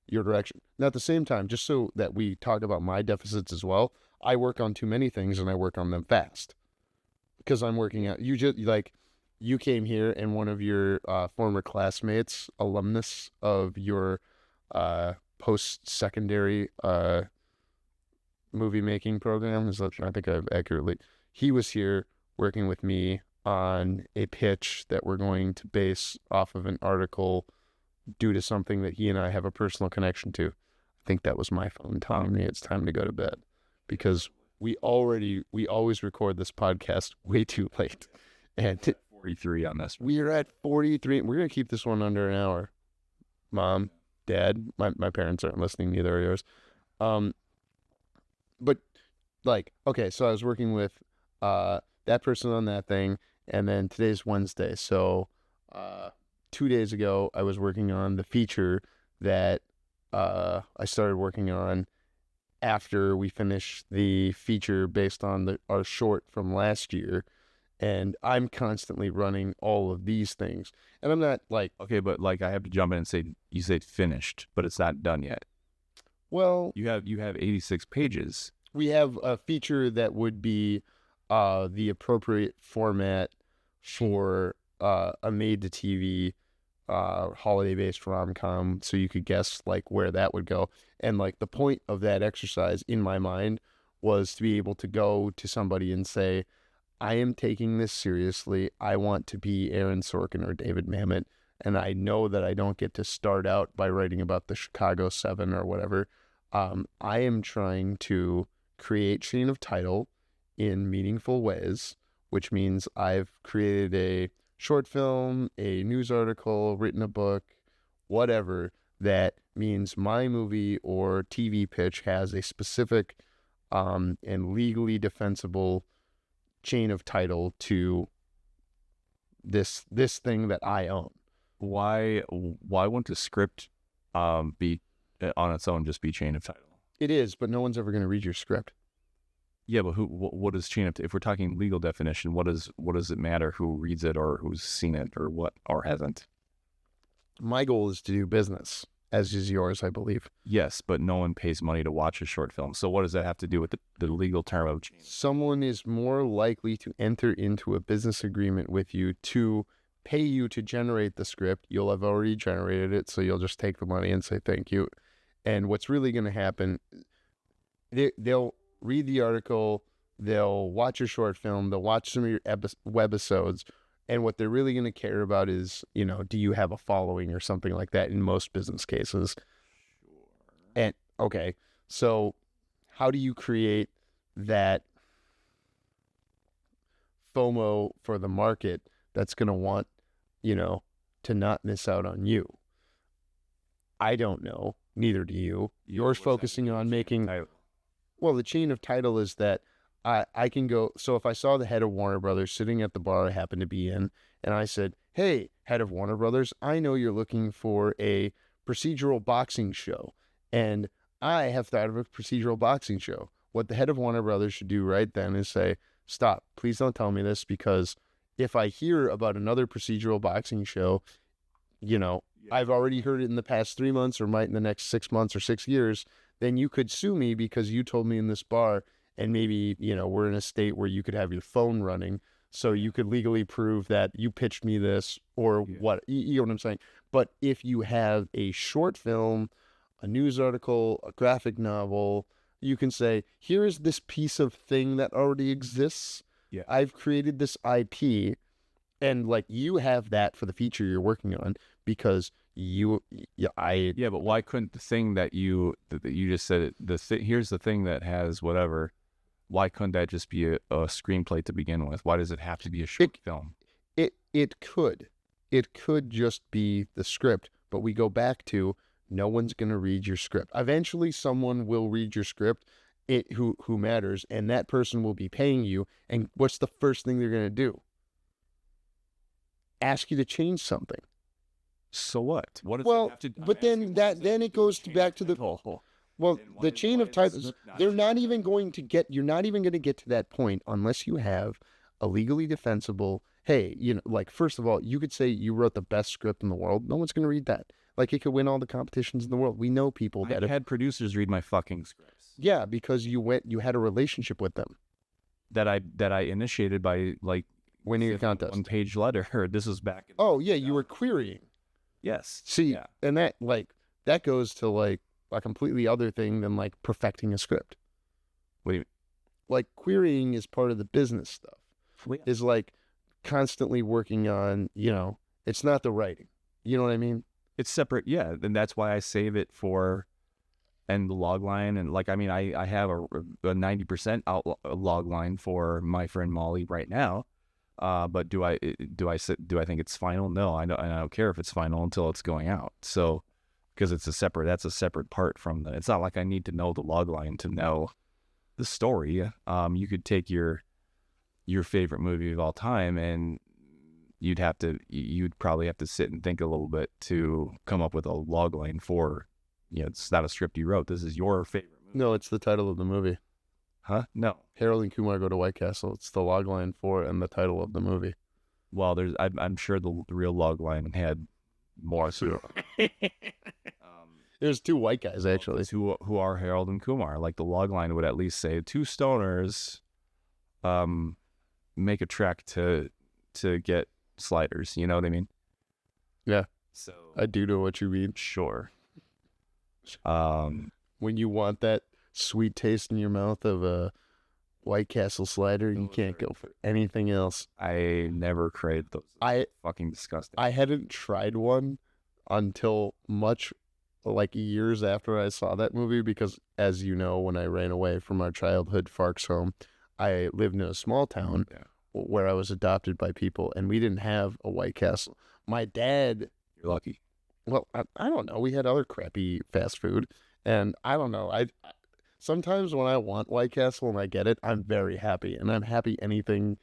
your direction. Now, at the same time, just so that we talk about my deficits as well, I work on too many things and I work on them fast because I'm working out. You came here, and one of your former classmates, alumnus of your post-secondary movie making program, I think I've accurately, he was here working with me on a pitch that we're going to base off of an article due to something that he and I have a personal connection to. I think that was my phone telling me it's time to go to bed because we always record this podcast way too late. And 43 on this. We're at 43. We're going to keep this one under an hour. Mom, Dad, my parents aren't listening, neither are yours. But like, okay, so I was working with that person on that thing, and then today's Wednesday. So 2 days ago, I was working on the feature that I started working on after we finished the feature based on our short from last year. And I'm constantly running all of these things. And I'm not like... Okay, but like I have to jump in and say, you said finished, but it's not done yet. Well... You have 86 pages. We have a feature that would be the appropriate format for a made-to-TV holiday-based rom-com, so you could guess like where that would go. And like the point of that exercise in my mind was to be able to go to somebody and say, I am taking this seriously. I want to be Aaron Sorkin or David Mamet, and I know that I don't get to start out by writing about the Chicago 7 or whatever. I am trying to create chain of title in meaningful ways, which means I've created a short film, a news article, written a book, whatever, that means my movie or TV pitch has a specific and legally defensible chain of title to this thing that I own. Why wouldn't the script be on its own just be chain of title? It is, but no one's ever going to read your script. Yeah, but what is chain of if we're talking legal definition, what does it matter who reads it or who's seen it or what or hasn't? My goal is to do business, as is yours, I believe. Yes, but no one pays money to watch a short film. So what does that have to do with the legal term of chain? Someone is more likely to enter into a business agreement with you to pay you to generate the script. You'll have already generated it, so you'll just take the money and say thank you. And what's really going to happen, they'll read the article, they'll watch your short film, they'll watch some of your webisodes, and what they're really going to care about is, do you have a following or something like that in most business cases. Sure. And, okay, so how do you create that FOMO for the market that's going to want, to not miss out on you? I don't know. Neither do you. Yours focusing on making... Well, the chain of title is that I can go... So if I saw the head of Warner Brothers sitting at the bar I happen to be in, and I said, hey, head of Warner Brothers, I know you're looking for a procedural boxing show, and I have thought of a procedural boxing show. What the head of Warner Brothers should do right then is say, stop, please don't tell me this, because if I hear about another procedural boxing show, I've already heard it in the past 3 months or might in the next 6 months or 6 years, then you could sue me because you told me in this bar, and maybe, we're in a state where you could have your phone running, so you could legally prove that you pitched me this or what, you know what I'm saying? But if you have a short film, a news article, a graphic novel, you can say, here is this piece of thing that already exists. Yeah. I've created this IP, and you have that for the feature you're working on because but why couldn't the thing that you just said here's the thing that has whatever, why couldn't that just be a screenplay to begin with? Why does it have to be a short film? It could just be the script, but we go back to no one's going to read your script. Eventually someone will read your script, who matters, and that person will be paying you, and what's the first thing they're going to do? Ask you to change something. So what? What does well, have to do? But then it goes back to the the chain of titles. They're not even going to get. You're not even going to get to that point unless you have a legally defensible. Hey, first of all, you could say you wrote the best script in the world. No one's going to read that. It could win all the competitions in the world. We know people that I've had producers read my fucking scripts. Yeah, because you had a relationship with them that I initiated by winning a contest. 1-page letter. This was back. You were querying. Yes. See, yeah. And that goes to a completely other thing than perfecting a script. What do you mean? Querying is part of the business stuff. Well, yeah. Is constantly working on, it's not the writing. You know what I mean? It's separate, yeah. And that's why I save it for and the log line. And I have a 90% log line for my friend Molly right now. But do I think it's final? No, I don't care if it's final until it's going out. So, because that's a separate part from it's not like I need to know the log line to know the story. You could take your favorite movie of all time and you'd probably have to sit and think a little bit to come up with a log line for, it's not a script you wrote. This is your favorite movie. No, it's the title of the movie. Huh? No. Harold and Kumar Go to White Castle. It's the log line for and the title of the movie. Well, I'm sure the real log line had more. So, there's two white guys actually who are Harold and Kumar. The log line would at least say 2 stoners, make a trek to get sliders. You know what I mean? Yeah. So I do know what you mean. Sure. When you want that sweet taste in your mouth of a White Castle slider, you can't go for anything else. I never craved those. Fucking disgusting. I hadn't tried one until much years after I saw that movie because, as you know, when I ran away from our childhood Farx home, I lived in a small town where I was adopted by people, and we didn't have a White Castle. My dad... You're lucky. Well, I don't know. We had other crappy fast food, and I don't know. Sometimes when I want White Castle and I get it, I'm very happy, and I'm happy anything.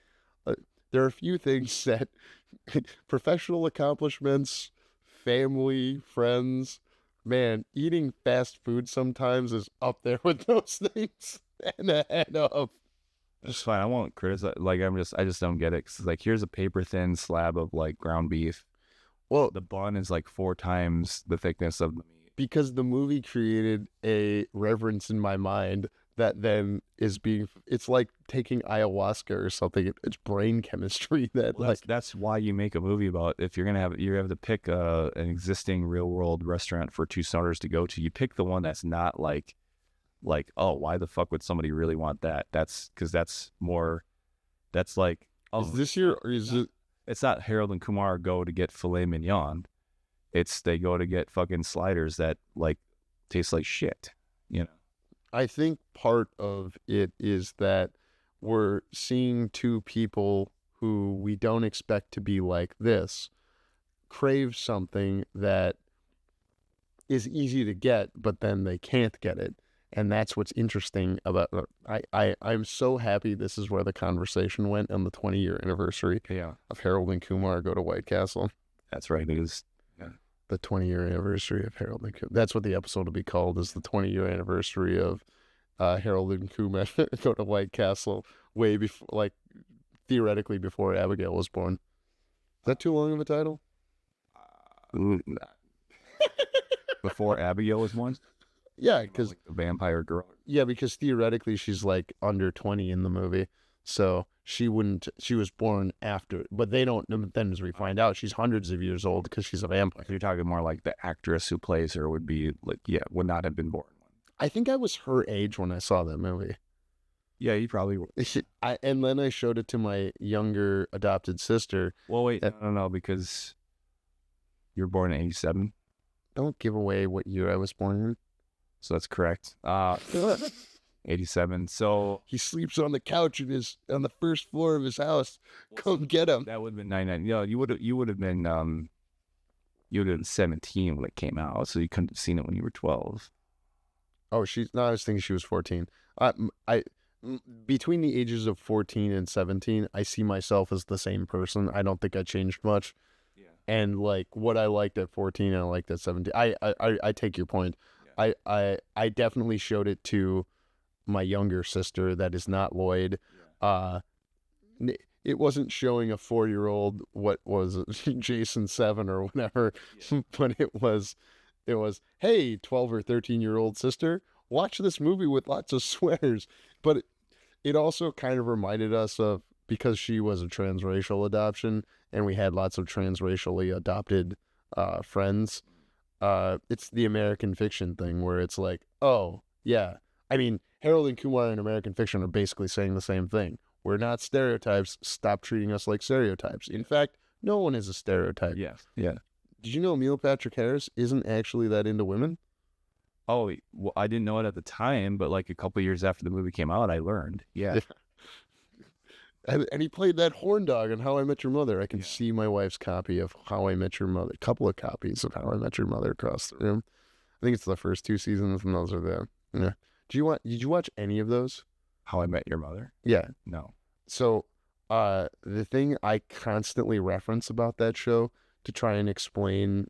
there are a few things that professional accomplishments, family, friends, man, eating fast food sometimes is up there with those things and ahead of. It's fine. I won't criticize. Like I just don't get it. 'Cause like here's a paper thin slab of like ground beef. Well, The bun is like 4 times the thickness of the meat. because the movie created a reverence in my mind that then is being, it's like taking ayahuasca or something. It's brain chemistry that Well, like, that's why you make a movie about, if you're gonna have, you have to pick an existing real world restaurant for two stoners to go to. You pick the one that's not like oh, why the fuck would somebody really want that? That's because that's more, that's like, oh, is this your, or is it? it's not Harold and Kumar go to get filet mignon. It's they go to get fucking sliders that like taste like shit. You know. I think part of it is that we're seeing two people who we don't expect to be like this crave something that is easy to get, but then they can't get it. And that's what's interesting about I'm so happy this is where the conversation went on the 20-year anniversary Yeah, of Harold and Kumar Go to White Castle. that's right. It is. The 20-year anniversary of Harold and Kumar. That's what the episode will be called, is the 20-year anniversary of Harold and Kumar Go to White Castle, way before, like, theoretically before Abigail was born. Is that too long of a title? Before Abigail was born. Yeah, because Like the vampire girl. because theoretically she's like under 20 in the movie, so she wouldn't. She was born after, but they don't. Then as we find out, she's hundreds of years old because she's a vampire. You're talking more like the actress who plays her would be like, yeah, would not have been born. I think I was her age when I saw that movie. Yeah, you probably. And then I showed it to my younger adopted sister. Well, wait, no, because you were born in '87, Don't give away what year I was born in. so that's correct. 87. So He sleeps on the couch on the first floor of his house. Come get him. that would have been 99. No, you would have been 17 when it came out, so you couldn't have seen it when you were 12. Oh, I was thinking she was 14. Between the ages of 14 and 17, I see myself as the same person. I don't think I changed much. Yeah. And like what I liked at 14 and I liked at 17. I take your point. Yeah. I definitely showed it to my younger sister that is not Lloyd. Yeah. It wasn't showing a 4-year-old what was Jason 7 or whatever, Yeah. but it was, hey, 12 or 13-year-old sister, watch this movie with lots of swears. But it also kind of reminded us of, because she was a transracial adoption and we had lots of transracially adopted friends. It's the American Fiction thing where it's like, oh, yeah. I mean, Harold and Kumar in American Fiction are basically saying the same thing. We're not stereotypes. Stop treating us like stereotypes. In fact, no one is a stereotype. Yeah. Yeah. Did you know Neil Patrick Harris isn't actually that into women? Oh, well, I didn't know it at the time, but like a couple years after the movie came out, I learned. Yeah. And he played that horn dog on How I Met Your Mother. I can Yeah. see my wife's copy of How I Met Your Mother, a couple of copies of How I Met Your Mother across the room. I think it's the first 2 seasons, and those are the, yeah. Did you watch any of those? How I Met Your Mother? Yeah. No. So, the thing I constantly reference about that show to try and explain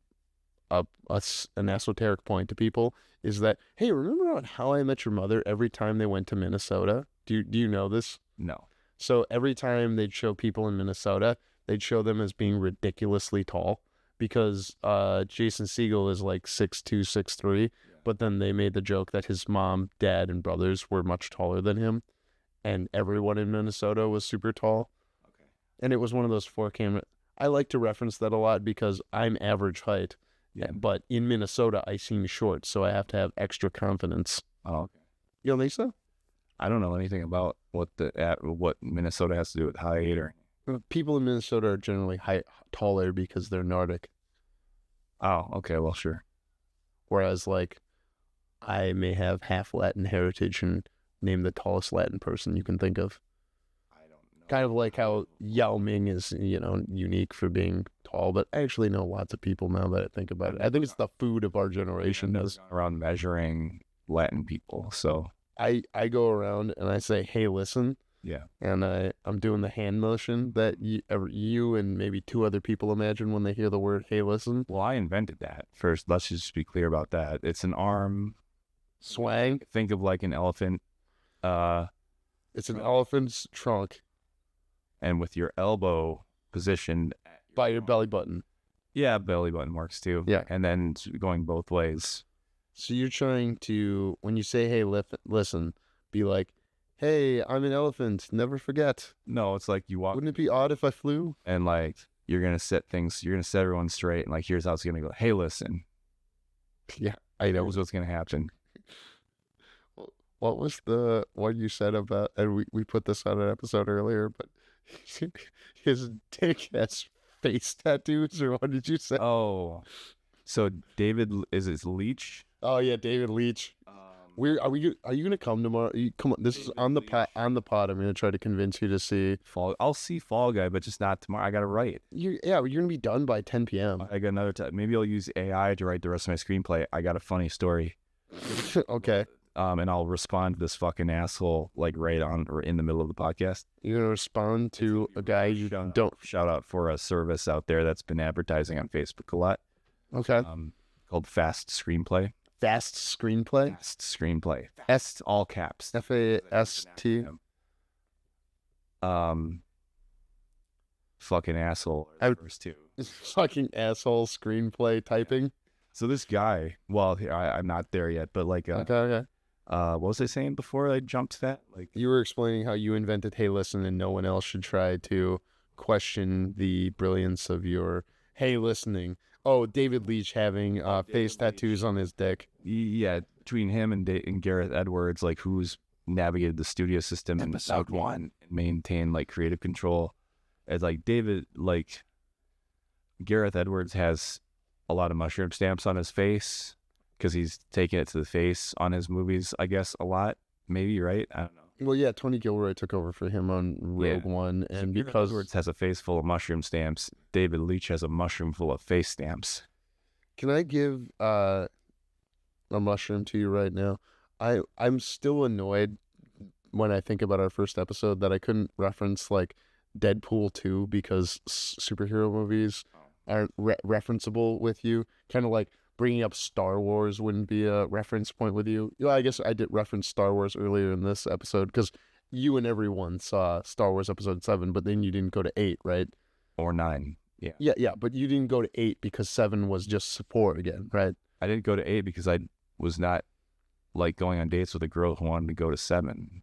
an esoteric point to people is that, hey, remember on How I Met Your Mother, every time they went to Minnesota? Do you know this? No. So every time they'd show people in Minnesota, they'd show them as being ridiculously tall because Jason Segel is like 6'2", 6'3", but then they made the joke that his mom, dad, and brothers were much taller than him, and everyone in Minnesota was super tall. Okay. And it was one of those 4K. I like to reference that a lot because I'm average height, Yeah. but in Minnesota I seem short, so I have to have extra confidence. Oh, okay. You don't think so? I don't know anything about what Minnesota has to do with height or. People in Minnesota are generally taller because they're Nordic. Oh, okay. Well, sure. Whereas, like, I may have half Latin heritage and name the tallest Latin person you can think of. I don't know. Kind of like how Yao Ming is, unique for being tall, but I actually know lots of people now that I think about it. I think it's the food of our generation. I've never gone around measuring Latin people, so. I go around and I say, hey, listen, Yeah. And I'm doing the hand motion that you and maybe 2 other people imagine when they hear the word "Hey, listen." Well, I invented that first. Let's just be clear about that. It's an arm Swang. Think of like an elephant. It's an elephant's trunk And with your elbow positioned by your belly button. Yeah, belly button works too. Yeah. And then going both ways. So you're trying to, when you say, "Hey, listen," be like, "Hey, I'm an elephant. Never forget." No, it's like you walk. Wouldn't it be odd if I flew? And like you're gonna set everyone straight, and like here's how it's gonna go. Hey, listen. Yeah, I know. Here's what's gonna happen. What was what you said about, and we put this on an episode earlier, but his dick has face tattoos, or what did you say? Oh, so David is it Leach? Oh yeah, David Leach. Are you gonna come tomorrow? Come on, this is on the pod. I'm gonna try to convince you to see I'll see Fall Guy, but just not tomorrow. I gotta write. You're gonna be done by 10 p.m. I got another time. Maybe I'll use AI to write the rest of my screenplay. I got a funny story. Okay. And I'll respond to this fucking asshole like right on or in the middle of the podcast. You're gonna respond to a guy you don't shout out for a service out there that's been advertising on Facebook a lot. Okay. Called Fast Screenplay. Fast Screenplay. Fast Screenplay. Fast all caps. FAST. Fucking asshole. First two. Fucking asshole screenplay typing. So this guy, well, I'm not there yet, but like, okay. What was I saying before I jumped to that? Like, you were explaining how you invented "Hey, listen," and no one else should try to question the brilliance of your "Hey, listening." Oh, David Leach having face tattoos on his dick. Yeah, between him and Gareth Edwards, like who's navigated the studio system in episode 1 and maintained like creative control. As like Gareth Edwards has a lot of mushroom stamps on his face because he's taking it to the face on his movies, I guess, a lot. Maybe, right? I don't know. Well, yeah, Tony Gilroy took over for him on Rogue One, and so because Edwards has a face full of mushroom stamps, David Leach has a mushroom full of face stamps. Can I give a mushroom to you right now? I'm still annoyed when I think about our first episode that I couldn't reference like Deadpool 2 because superhero movies aren't referenceable with you. Kind of like bringing up Star Wars wouldn't be a reference point with you. I guess I did reference Star Wars earlier in this episode because you and everyone saw Star Wars Episode 7, but then you didn't go to 8, right? Or 9, yeah. Yeah, but you didn't go to 8 because 7 was just support again, right? I didn't go to 8 because I was not like going on dates with a girl who wanted to go to 7.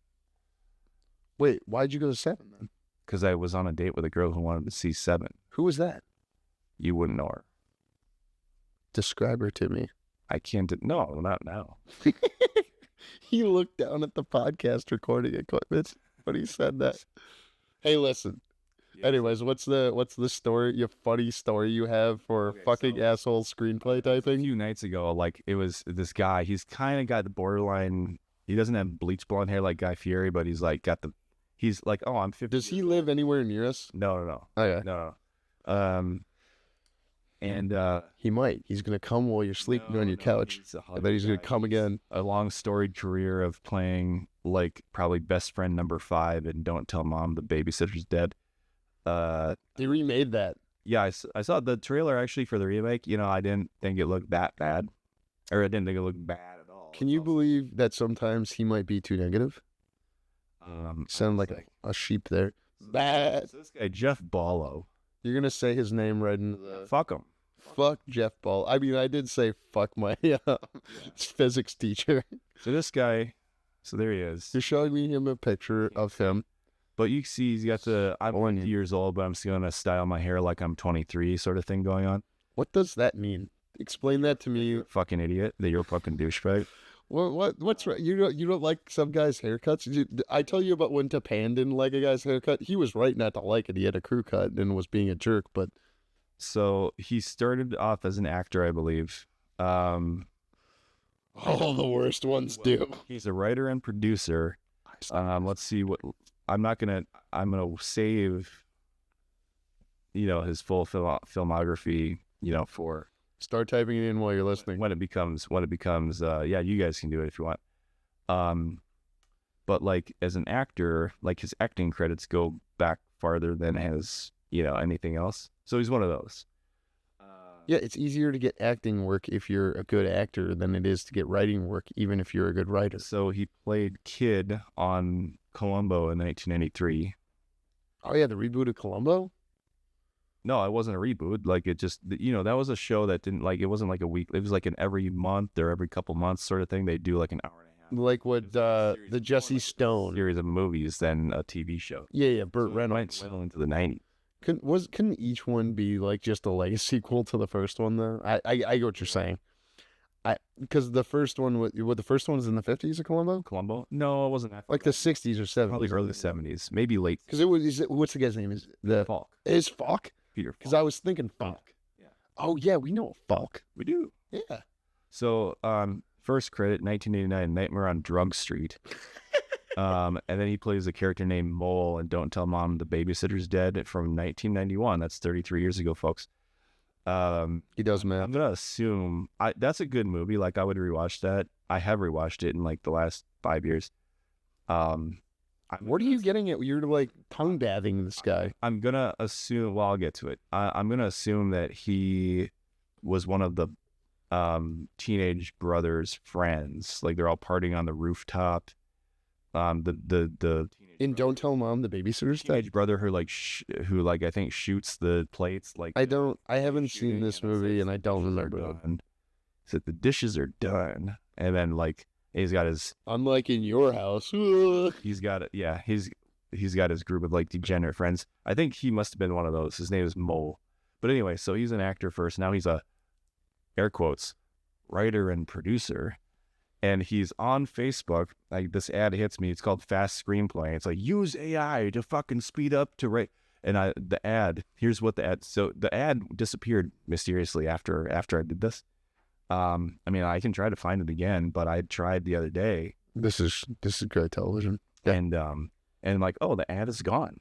Wait, why'd you go to 7 then? Because I was on a date with a girl who wanted to see 7. Who was that? You wouldn't know her. Describe her to me. I can't. No, not now. He looked down at the podcast recording equipment when he said that. Hey, listen. Anyways, what's the story? Your funny story you have for fucking asshole screenplay typing? A few nights ago, like it was this guy. He's kind of got the borderline. He doesn't have bleach blonde hair like Guy Fieri, but he's like got the. He's like, oh, I'm 50. Does he live anywhere near us? No. Okay. No. He might. He's gonna come while you're sleeping on your couch. And then he's gonna come again. A long storied career of playing like probably best friend number 5 and Don't Tell Mom the Babysitter's Dead. They remade that. Yeah, I saw the trailer actually for the remake. You know, I didn't think it looked that bad, or I didn't think it looked bad at all. Can you believe that sometimes he might be too negative? Sound like a sheep there. Bad. So this guy Jeff Ballo. You're gonna say his name right into the. Fuck him. Fuck Jeff Ball. I mean, I did say fuck my physics teacher. So this guy, so there he is. You're showing me a picture of him. But you see, he's got I'm 20 years old, but I'm still gonna style my hair like I'm 23, sort of thing going on. What does that mean? Explain that to me. You're a fucking idiot. That you're a fucking douchebag. What's right? You don't like some guys' haircuts? I tell you about when Tapan didn't like a guy's haircut. He was right not to like it. He had a crew cut and was being a jerk. But so he started off as an actor, I believe. All the worst ones do. He's a writer and producer. Let's see what I'm gonna save. You know, his full filmography. You know, for. Start typing it in while you're listening. When it becomes, yeah, you guys can do it if you want. But like as an actor, like his acting credits go back farther than his, anything else. So he's one of those. Yeah, it's easier to get acting work if you're a good actor than it is to get writing work, even if you're a good writer. So he played Kid on Columbo in 1993. Oh yeah, the reboot of Columbo? No, it wasn't a reboot. Like it just, that was a show that didn't it wasn't like a week. It was like an every month or every couple months sort of thing. They do like an hour and a half. Like what the Jesse Stone series of movies than a TV show. Yeah, Burt Reynolds. Well into the 90s. Couldn't each one be like just a legacy sequel to the first one though? I get what you're saying. Because the first one the first one was in the 50s of Columbo? Columbo? No, it wasn't that. Like the 60s or 70s. Probably early 70s, maybe late. Because what's the guy's name? Is the Falk? Is Falk? Peter. Because I was thinking Falk. Yeah. Oh yeah, we know Falk. We do. Yeah. So first credit 1989, Nightmare on Drug Street. And then he plays a character named Mole in Don't Tell Mom the Babysitter's Dead from 1991. That's 33 years ago, folks. He does, man. I'm gonna assume that's a good movie. Like I would rewatch that. I have rewatched it in like the last 5 years. What are you getting at? You're like tongue bathing this guy. I'm gonna assume. Well, I'll get to it. I'm gonna assume that he was one of the teenage brothers' friends. Like they're all partying on the rooftop. The in Don't Tell Mom the Babysitter's Dead. Teenage brother who who I think shoots the plates. Like I haven't seen this movie and I don't remember it. Said the dishes are done, and then like he's got his. Unlike in your house. He's got it. Yeah, he's got his group of like degenerate friends. I think he must have been one of those. His name is Mole. But anyway, so he's an actor first. Now he's a air quotes writer and producer. And he's on Facebook. Like this ad hits me. It's called Fast Screenplay. It's like use AI to fucking speed up to write. And the ad. Here's what the ad. So the ad disappeared mysteriously after I did this. I mean, I can try to find it again, but I tried the other day. This is great television. Yeah. And like, oh, the ad is gone.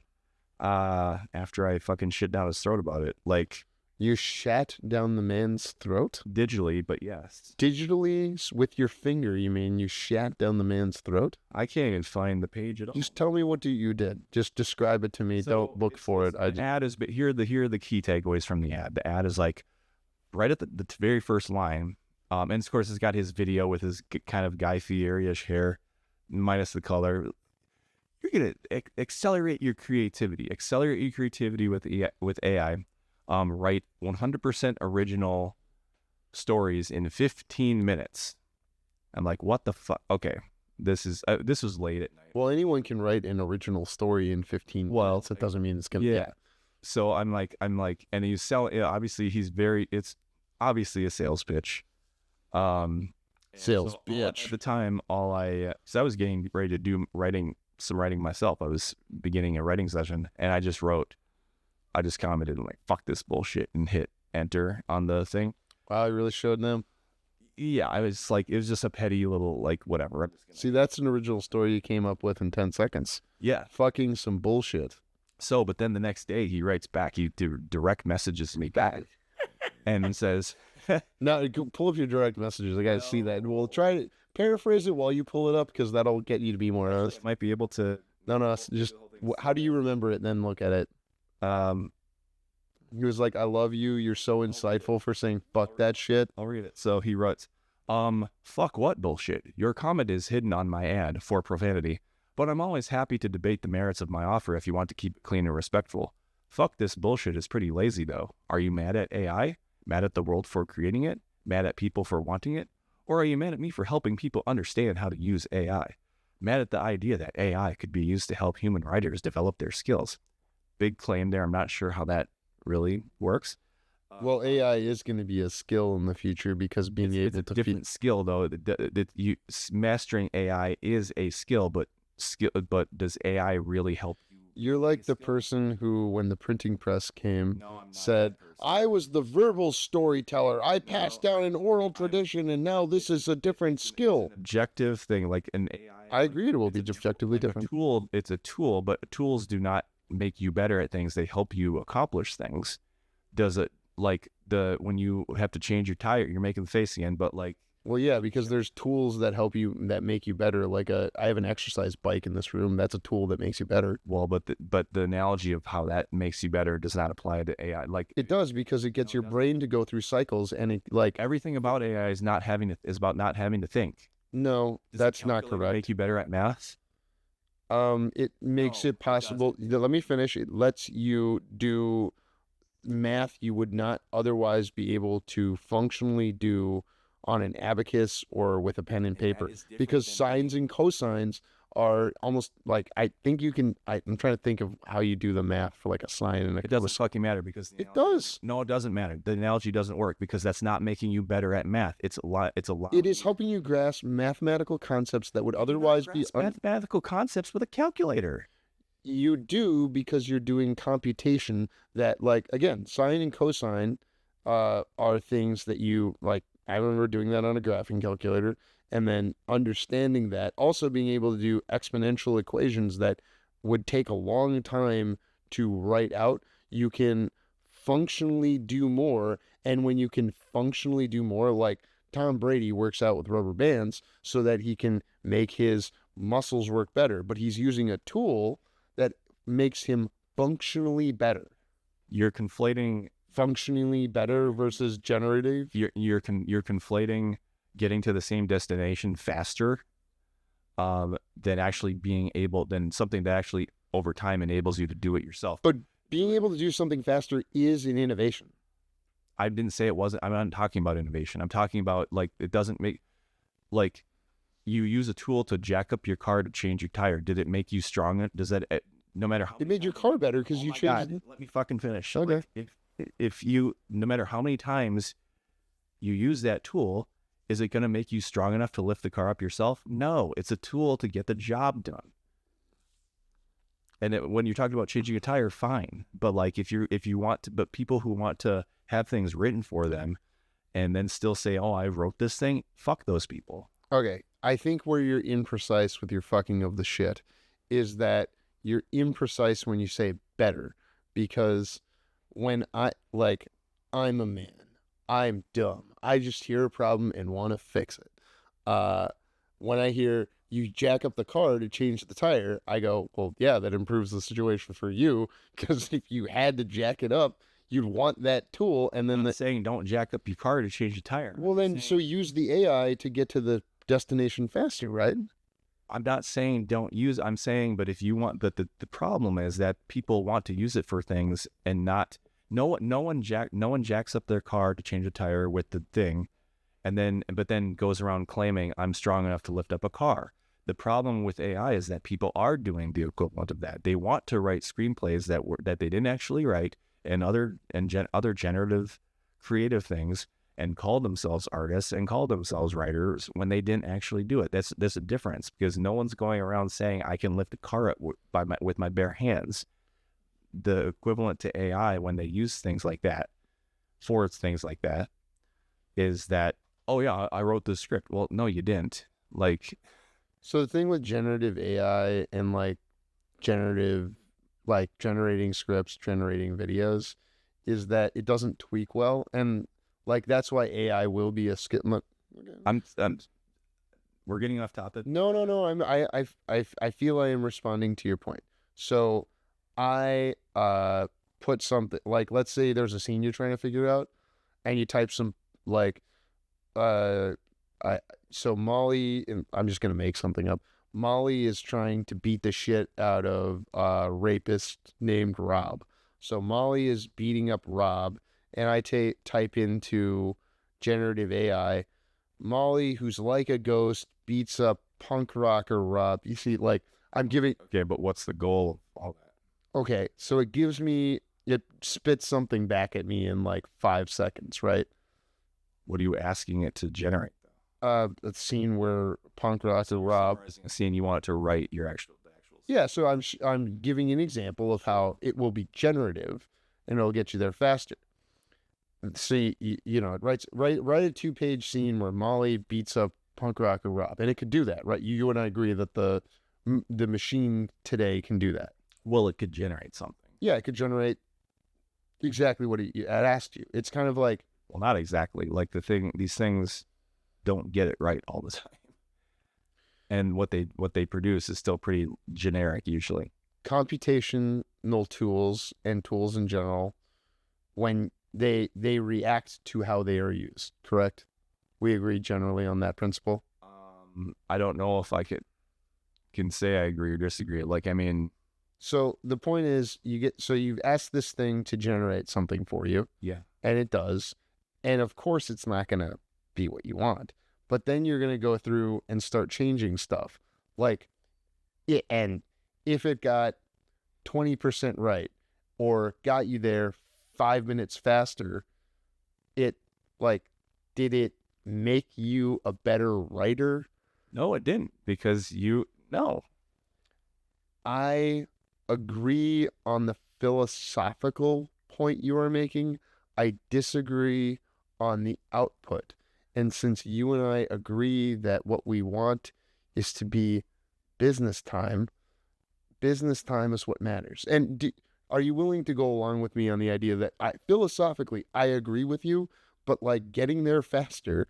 After I fucking shit down his throat about it, like. You shat down the man's throat? Digitally, but yes. Digitally? With your finger, you mean you shat down the man's throat? I can't even find the page at all. Just tell me what you did. Just describe it to me. So don't look for it. The ad is, but here are the key takeaways from the ad. The ad is like right at the very first line. And of course, it's got his video with his kind of Guy Fieri-ish hair, minus the color. You're going to accelerate your creativity. Accelerate your creativity with AI. Write 100% original stories in 15 minutes. I'm like, what the fuck? Okay, this was late at night. Well, anyone can write an original story in 15 minutes. It doesn't mean it's gonna. Yeah. So I'm like, and he's selling. Obviously, it's obviously a sales pitch. Sales bitch. At the time, because I was getting ready to do some writing myself. I was beginning a writing session, and I just commented like, fuck this bullshit, and hit enter on the thing. Wow, you really showed them? Yeah, I was like, it was just a petty little, like, whatever. See, that's an original story you came up with in 10 seconds. Yeah. Fucking some bullshit. So, but then the next day he writes back, he direct messages me back and says... Now, pull up your direct messages. I gotta see that. We'll try to paraphrase it while you pull it up, because that'll get you to be more honest. Might be able to... No, just, how do you remember it and then look at it? He was like, I love you. You're so insightful for saying fuck that shit. I'll read it. So he writes, fuck what bullshit? Your comment is hidden on my ad for profanity, but I'm always happy to debate the merits of my offer if you want to keep it clean and respectful. Fuck this bullshit is pretty lazy though. Are you mad at AI? Mad at the world for creating it? Mad at people for wanting it? Or are you mad at me for helping people understand how to use AI? Mad at the idea that AI could be used to help human writers develop their skills? Big claim there. I'm not sure how that really works. Well, AI is going to be a skill in the future, because being able to... It's a different skill, though. Mastering AI is a skill, but does AI really help you? You're like the person who, when the printing press came, said, I was the verbal storyteller. I passed down an oral tradition, and now this is a different skill. Objective thing, like an AI. I agree it will be objectively different. It's a tool, but tools do not make you better at things. They help you accomplish things. Does it, like when you have to change your tire, you're making the face again, but like Well, yeah, because there's tools that help you, that make you better. Like I have an exercise bike in this room. That's a tool that makes you better. Well, but the analogy of how that makes you better does not apply to AI. Like It does, because it gets your brain to go through cycles, and it like everything about AI is about not having to think. no, Does that's a not calculator correct. Make you better at math? It makes No, it possible. Let me finish. It lets you do math you would not otherwise be able to functionally do on an abacus or with a pen and paper, because sines and cosines are almost like, I think you can. I'm trying to think of how you do the math for like a sine and a It doesn't cosine. fucking matter because It does. No, it doesn't matter. The analogy doesn't work because that's not making you better at math. It's a lot. It is helping you grasp mathematical concepts that would otherwise be mathematical concepts with a calculator. You do, because you're doing computation that, like, again, sine and cosine are things that you, like, I remember doing that on a graphing calculator, and then understanding that, also being able to do exponential equations that would take a long time to write out. You can functionally do more, and when you can functionally do more, like Tom Brady works out with rubber bands so that he can make his muscles work better, but he's using a tool that makes him functionally better. You're conflating Functionally better versus generative. You're conflating getting to the same destination faster than actually being able, than something that actually over time enables you to do it yourself. But being able to do something faster is an innovation. I didn't say it wasn't. I'm not talking about innovation. I'm talking about, like, it doesn't make, like, you use a tool to jack up your car to change your tire. Did it make you stronger? Does that, no matter how It made your car better because you changed it. let me fucking finish. Okay. Like, if you, no matter how many times you use that tool, is it going to make you strong enough to lift the car up yourself? No, it's a tool to get the job done. And when you're talking about changing a tire, fine. But like, if you want to, but people who want to have things written for them and then still say, oh, I wrote this thing, fuck those people. Okay. I think where you're imprecise with your fucking of the shit is that you're imprecise when you say better, because when I'm a man, I'm dumb. I just hear a problem and want to fix it. When I hear you jack up the car to change the tire, I go, well, yeah, that improves the situation for you, because if you had to jack it up, you'd want that tool, and then saying don't jack up your car to change the tire. Well, then, so use the AI to get to the destination faster, right? I'm not saying don't use. I'm saying, but if you want, but the problem is that people want to use it for things and not. No one jacks up their car to change a tire with the thing, but then goes around claiming I'm strong enough to lift up a car. The problem with AI is that people are doing the equivalent of that. They want to write screenplays that they didn't actually write, and other generative creative things, and call themselves artists and call themselves writers when they didn't actually do it. That's a difference, because no one's going around saying I can lift a car up with my bare hands. The equivalent to AI when they use things like that is that, oh yeah, I wrote this script. Well, no, you didn't. Like, so the thing with generative AI and like generating scripts, generating videos, is that it doesn't tweak well, and like that's why AI will be a skip. We're getting off topic. No. I feel I am responding to your point. So I put something, like, let's say there's a scene you're trying to figure out, and you type some like so Molly, and I'm just gonna make something up. Molly is trying to beat the shit out of a rapist named Rob. So Molly is beating up Rob, and I type into generative AI, Molly, who's like a ghost, beats up punk rocker Rob. You see, like, I'm giving. Okay, but what's the goal of all that? Okay, so it spits something back at me in like 5 seconds, right? What are you asking it to generate? A scene where punk rocker Rob. A scene you want it to write the actual. Yeah, so I'm giving an example of how it will be generative, and it'll get you there faster. See, you know, it write a 2-page scene where Molly beats up punk rocker Rob, and it could do that, right? You and I agree that the machine today can do that. Well, it could generate something. Yeah, it could generate exactly what it asked you. It's kind of like, well, not exactly. Like these things, don't get it right all the time. And what they produce is still pretty generic usually. Computational tools and tools in general, when they react to how they are used, correct? We agree generally on that principle. I don't know if I can say I agree or disagree. Like, I mean, so the point is, you've asked this thing to generate something for you, yeah, and it does, and of course it's not going to be what you want, but then you're going to go through and start changing stuff, like it, and if it got 20% right or got you there 5 minutes faster, it, like, did it make you a better writer? no, it didn't, because no. I agree on the philosophical point you are making. I disagree on the output. And since you and I agree that what we want is to be business time is what matters. And are you willing to go along with me on the idea that philosophically, I agree with you, but like getting there faster,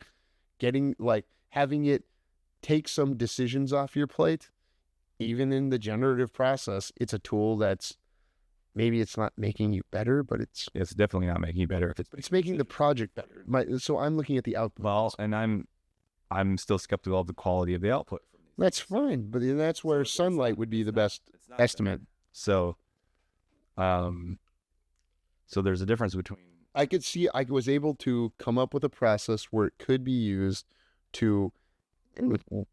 having it take some decisions off your plate, even in the generative process, it's a tool that's, maybe it's not making you better, but it's definitely not making you better. If it's making the project better. So I'm looking at the output. Well, and I'm still skeptical of the quality of the output. That's fine, but that's where sunlight would be the best estimate. So, so there's a difference between. I could see, I was able to come up with a process where it could be used to improve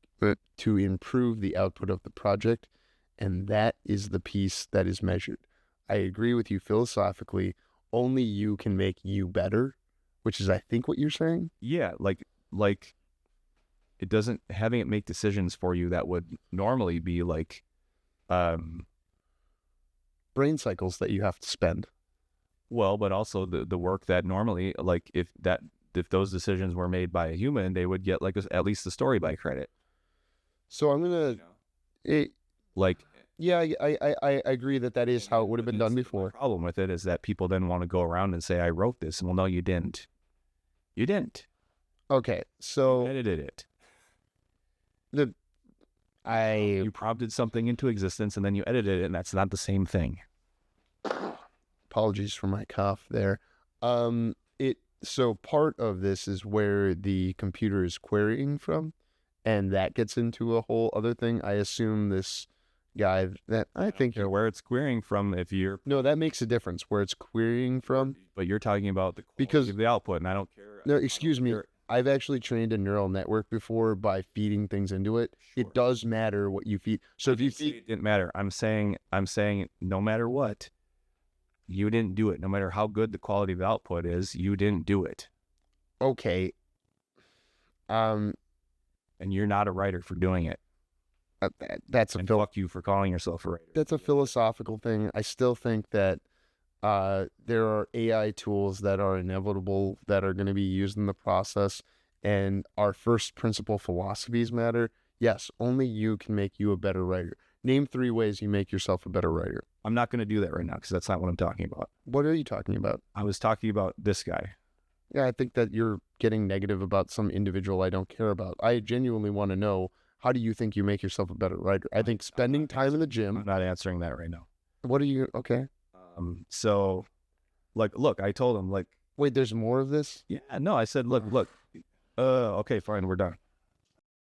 the output of the project, and that is the piece that is measured. I agree with you philosophically. Only you can make you better, which is, I think, what you're saying. Yeah, like it doesn't, having it make decisions for you that would normally be like brain cycles that you have to spend. Well, but also the work that normally, like if those decisions were made by a human, they would get like at least the story by credit. So I'm gonna, yeah, I agree that is how it would have been done before. The problem with it is that people then want to go around and say, I wrote this. Well, no, you didn't. You didn't. Okay, so you edited it. You prompted something into existence and then you edited it, and that's not the same thing. Apologies for my cough there. So part of this is where the computer is querying from, and that gets into a whole other thing. I assume this guy that I think where it's querying from, no, that makes a difference where it's querying from. But you're talking about the quality of the output, and I don't care. No, excuse me. I've actually trained a neural network before by feeding things into it. Sure. It does matter what you feed. So if you feed, it didn't matter. I'm saying no matter what, you didn't do it. No matter how good the quality of the output is, you didn't do it. Okay. And you're not a writer for doing it. That's and fuck you for calling yourself a writer. That's a philosophical thing. I still think that there are AI tools that are inevitable that are going to be used in the process, and our first principle philosophies matter. Yes, only you can make you a better writer. Name 3 ways you make yourself a better writer. I'm not going to do that right now because that's not what I'm talking about. What are you talking about? I was talking about this guy. Yeah, I think that you're getting negative about some individual I don't care about. I genuinely want to know, how do you think you make yourself a better writer? I think spending time in the gym. I'm not answering that right now. What are you, okay? So, look, I told him, wait, there's more of this? Yeah, no, I said, look, okay, fine, we're done.